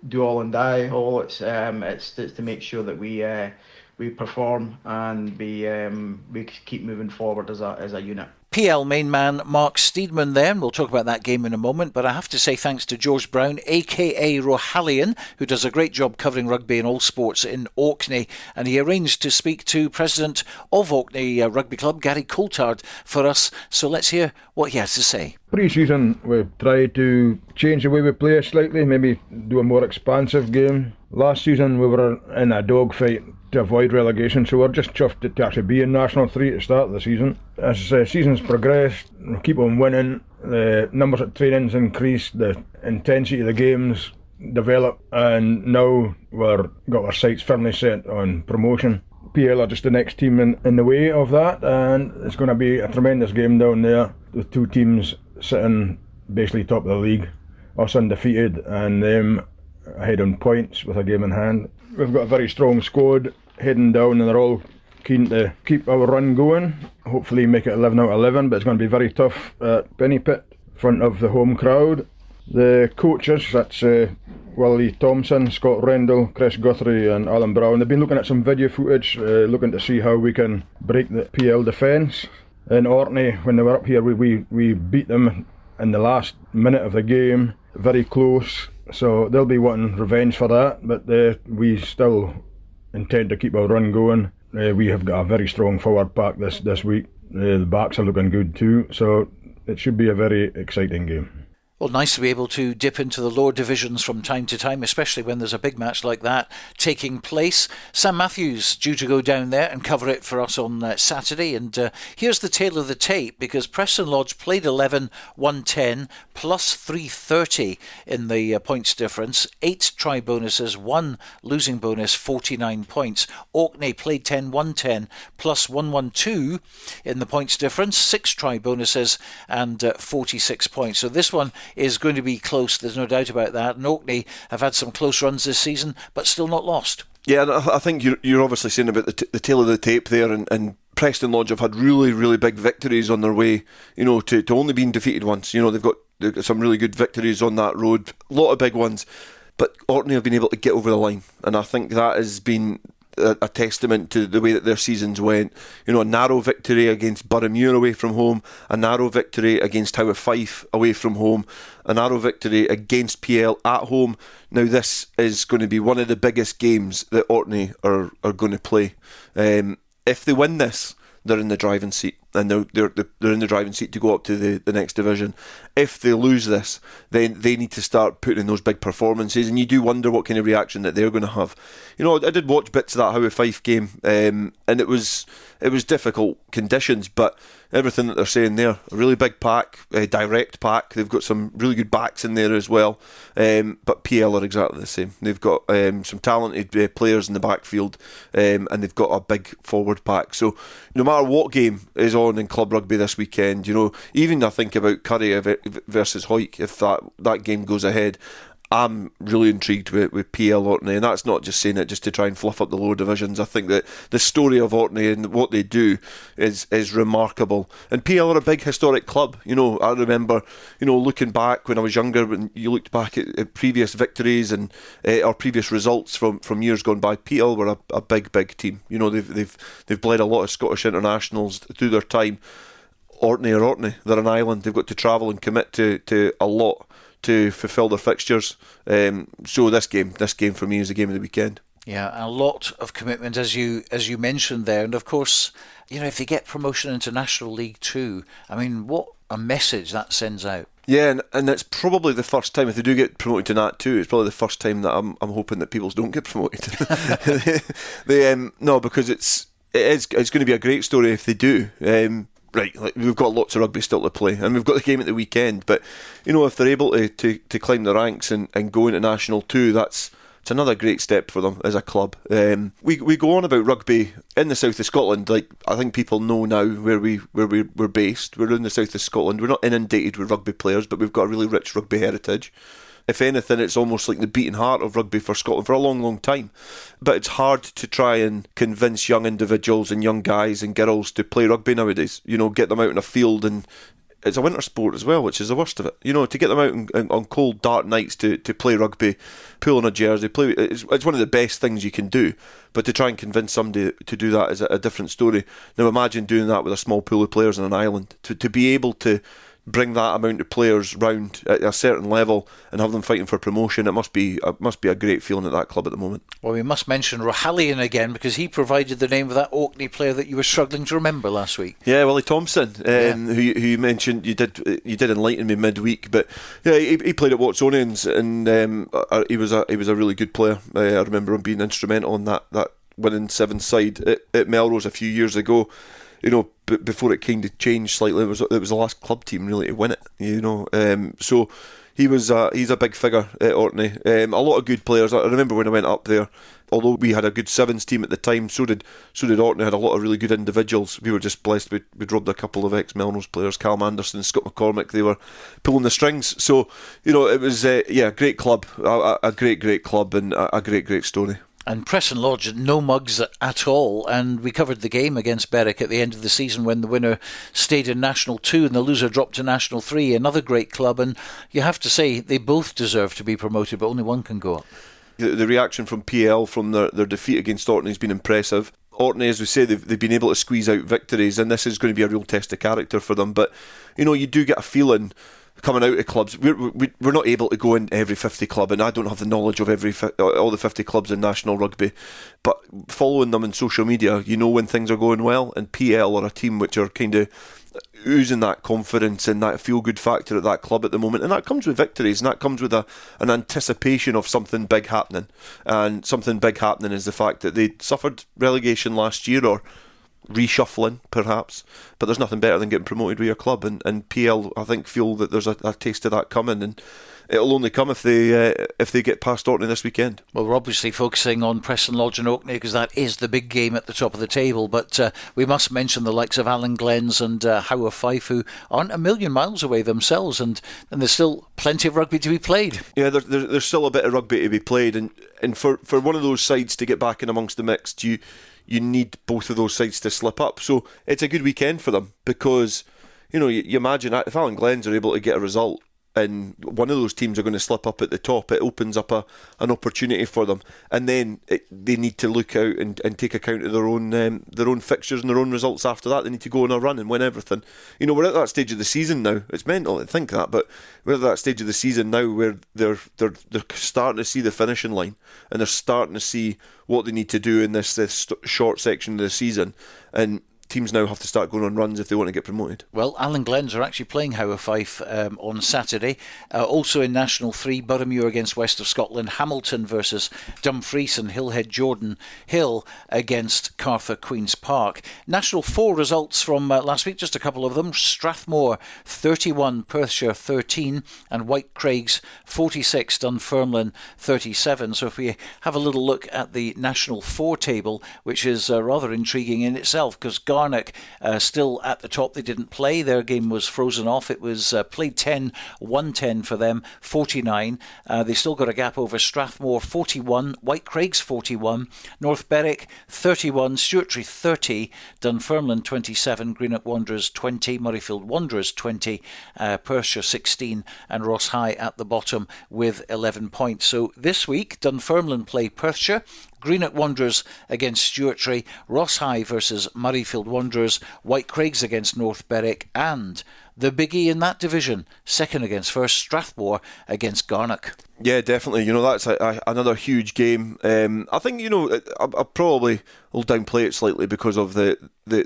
do all and die all. It's to make sure that we perform and we keep moving forward as a unit. PL main man Mark Steedman there, and we'll talk about that game in a moment, but I have to say thanks to George Brown, aka Rohalian, who does a great job covering rugby and all sports in Orkney, and he arranged to speak to President of Orkney Rugby Club, Gary Coulthard, for us, so let's hear what he has to say. Pre-season we've tried to change the way we play slightly, maybe do a more expansive game. Last season we were in a dogfight to avoid relegation, so we're just chuffed to actually be in National 3 at the start of the season. As the season's progressed, we keep on winning, the numbers at trainings increase, the intensity of the games develop, and now we've got our sights firmly set on promotion. PL are just the next team in the way of that, and it's going to be a tremendous game down there with two teams sitting basically top of the league, us undefeated and them ahead on points with a game in hand. We've got a very strong squad heading down and they're all keen to keep our run going, hopefully make it 11 out of 11, but it's going to be very tough at Pennypit in front of the home crowd. The coaches, that's Willie Thompson, Scott Rendell, Chris Guthrie and Alan Brown, they've been looking at some video footage, looking to see how we can break the PL defence. In Orkney, when they were up here, we beat them in the last minute of the game, very close, so they'll be wanting revenge for that, but we still intend to keep our run going. We have got a very strong forward pack this week. The backs are looking good too, so it should be a very exciting game. Well, nice to be able to dip into the lower divisions from time to time, especially when there's a big match like that taking place. Sam Matthews due to go down there and cover it for us on Saturday. And here's the tale of the tape, because Preston Lodge played 11, won 10, plus 330 in the points difference. 8 try bonuses, 1 losing bonus, 49 points. Orkney played 10, won 10, plus 112 in the points difference. 6 try bonuses and 46 points. So this one is going to be close, there's no doubt about that. And Orkney have had some close runs this season, but still not lost. Yeah, I think you're obviously saying about the tail of the tape there, and Preston Lodge have had really, really big victories on their way, to only being defeated once. They've got some really good victories on that road, a lot of big ones, but Orkney have been able to get over the line, and I think that has been a testament to the way that their seasons went. A narrow victory against Boroughmuir away from home, a narrow victory against Howe of Fife away from home, a narrow victory against PL at home. Now this is going to be one of the biggest games that Orkney are going to play. If they win this, they're in the driving seat, and they're in the driving seat to go up to the next division. If they lose this, then they need to start putting in those big performances, and you do wonder what kind of reaction that they're going to have. I did watch bits of that Howe of Fife game, and it was difficult conditions, but everything that they're saying there, a really big pack, a direct pack. They've got some really good backs in there as well, but PL are exactly the same. They've got some talented players in the backfield, and they've got a big forward pack. So no matter what game is on in club rugby this weekend, even I think about Currie versus Hawick, if that game goes ahead, I'm really intrigued with PL Orkney, and that's not just saying it just to try and fluff up the lower divisions. I think that the story of Orkney and what they do is remarkable. And PL are a big historic club. I remember, looking back when I was younger, when you looked back at previous victories and or previous results from years gone by, PL were a big team. They've bled a lot of Scottish internationals through their time. Orkney are Orkney. They're an island. They've got to travel and commit to a lot to fulfil their fixtures. So this game for me is the game of the weekend. Yeah, a lot of commitment, as you mentioned there, and of course, if they get promotion into National League 2, I mean, what a message that sends out. Yeah, and it's probably the first time, if they do get promoted to Nat 2, it's probably the first time that I'm hoping that Peebles don't get promoted. No, because it's going to be a great story if they do. Right, we've got lots of rugby still to play, and we've got the game at the weekend, but if they're able to climb the ranks and go into National 2, it's another great step for them as a club. We go on about rugby in the south of Scotland. Like, I think people know now where we're based. We're in the south of Scotland. We're not inundated with rugby players, but we've got a really rich rugby heritage. If anything, it's almost like the beating heart of rugby for Scotland for a long time. But it's hard to try and convince young individuals and young guys and girls to play rugby nowadays. Get them out in a field, and it's a winter sport as well, which is the worst of it. To get them out on cold, dark nights to play rugby, pull on a jersey, play. It's one of the best things you can do. But to try and convince somebody to do that is a different story. Now imagine doing that with a small pool of players on an island. To be able to bring that amount of players round at a certain level and have them fighting for promotion, it must be a great feeling at that club at the moment. Well, we must mention Rohallian again, because he provided the name of that Orkney player that you were struggling to remember last week. Yeah, Willie Thompson, who you mentioned. You did enlighten me midweek, but yeah, he played at Watsonians, and he was a really good player. I remember him being instrumental in that winning 7th side at Melrose a few years ago. Before it kind of changed slightly, it was the last club team really to win it. So he's a big figure at Orkney. A lot of good players. I remember when I went up there, although we had a good sevens team at the time, so did Orkney. Had a lot of really good individuals. We were just blessed. We'd robbed a couple of ex-Melrose players, Callum Anderson, Scott McCormick. They were pulling the strings. So it was a great club, a great club, and a great story. And Preston Lodge, no mugs at all, and we covered the game against Berwick at the end of the season when the winner stayed in National 2 and the loser dropped to National 3, another great club, and you have to say they both deserve to be promoted, but only one can go up. The reaction from PL from their defeat against Orkney has been impressive. Orkney, as we say, they've been able to squeeze out victories, and this is going to be a real test of character for them, but you do get a feeling coming out of clubs. We're not able to go in every 50 club, and I don't have the knowledge of all the 50 clubs in National Rugby, but following them on social media, you know when things are going well, and PL are a team which are kind of oozing that confidence and that feel-good factor at that club at the moment, and that comes with victories, and that comes with an anticipation of something big happening. And something big happening is the fact that they suffered relegation last year, or reshuffling perhaps, but there's nothing better than getting promoted with your club, and PL I think feel that there's a taste of that coming, and it'll only come if they get past Orkney this weekend. Well, we're obviously focusing on Preston Lodge and Orkney because that is the big game at the top of the table, but we must mention the likes of Allen Glens and Hawick Fife, who aren't a million miles away themselves, and there's still plenty of rugby to be played. Yeah, there's still a bit of rugby to be played, and for one of those sides to get back in amongst the mix, you need both of those sides to slip up. So it's a good weekend for them, because you imagine if Allen Glens are able to get a result and one of those teams are going to slip up at the top, it opens up an opportunity for them, and then they need to look out and take account of their own fixtures and their own results after that. They need to go on a run and win everything. We're at that stage of the season now. It's mental to think that, but we're at that stage of the season now where they're starting to see the finishing line, and they're starting to see what they need to do in this short section of the season, and teams now have to start going on runs if they want to get promoted. Well, Allen Glens are actually playing Hawick Fife on Saturday. Also in National 3, Boroughmuir against West of Scotland, Hamilton versus Dumfries, and Hillhead Jordan Hill against Cartha Queen's Park. National 4 results from last week, just a couple of them. Strathmore 31, Perthshire 13, and White Craigs 46, Dunfermline 37. So if we have a little look at the National 4 table, which is rather intriguing in itself, because Garnock still at the top. They didn't play. Their game was frozen off. It was played 10, 1-10 for them, 49. They still got a gap over Strathmore, 41. White Craigs, 41. North Berwick, 31. Stewartry, 30. Dunfermline, 27. Greenock Wanderers, 20. Murrayfield Wanderers, 20. Perthshire, 16. And Ross High at the bottom with 11 points. So this week, Dunfermline play Perthshire. Greenock Wanderers against Stewartry, Ross High versus Murrayfield Wanderers, White Craigs against North Berwick, and the biggie in that division, second against first, Strathmore against Garnock. Yeah, definitely. That's another huge game. I think, I probably will downplay it slightly because of the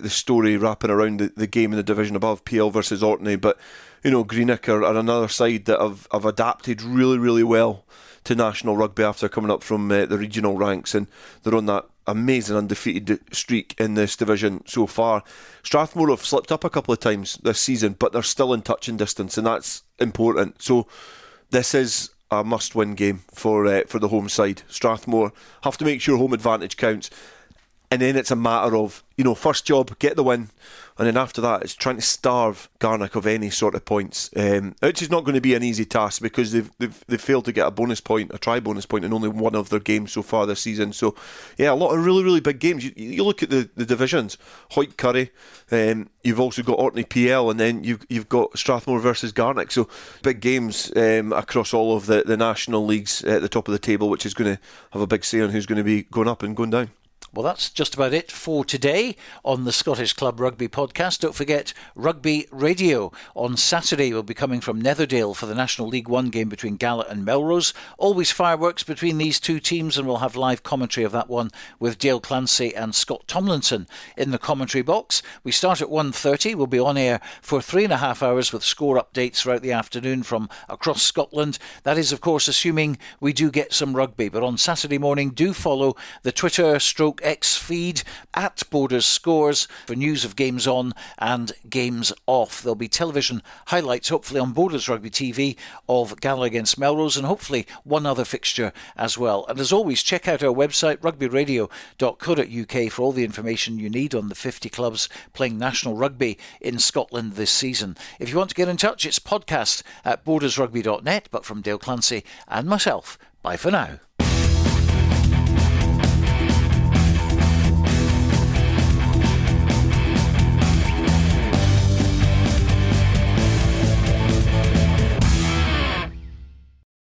story wrapping around the game in the division above, PL versus Orkney, but Greenock are another side that have adapted really, really well to National Rugby after coming up from the regional ranks, and they're on that amazing undefeated streak in this division so far. Strathmore have slipped up a couple of times this season, but they're still in touching distance, and that's important. So this is a must-win game for the home side. Strathmore have to make sure home advantage counts, and then it's a matter of first job, get the win, and then after that it's trying to starve Garnock of any sort of points, which is not going to be an easy task because they've failed to get a try bonus point in only one of their games so far this season. So yeah, a lot of really, really big games. You look at the divisions, Hawick Currie, you've also got Orkney PL, and then you've got Strathmore versus Garnock, so big games across all of the national leagues at the top of the table, which is going to have a big say on who's going to be going up and going down. Well, that's just about it for today on the Scottish Club Rugby podcast. Don't forget Rugby Radio. On Saturday, we'll be coming from Netherdale for the National League One game between Gala and Melrose. Always fireworks between these two teams, and we'll have live commentary of that one with Dale Clancy and Scott Tomlinson in the commentary box. We start at 1:30. We'll be on air for 3.5 hours with score updates throughout the afternoon from across Scotland. That is, of course, assuming we do get some rugby. But on Saturday morning, do follow the Twitter/X feed at Borders Scores for news of games on and games off. There'll be television highlights, hopefully on Borders Rugby TV, of Gala against Melrose, and hopefully one other fixture as well. And as always, check out our website, rugbyradio.co.uk, for all the information you need on the 50 clubs playing national rugby in Scotland this season. If you want to get in touch, it's podcast at bordersrugby.net. But from Dale Clancy and myself, bye for now.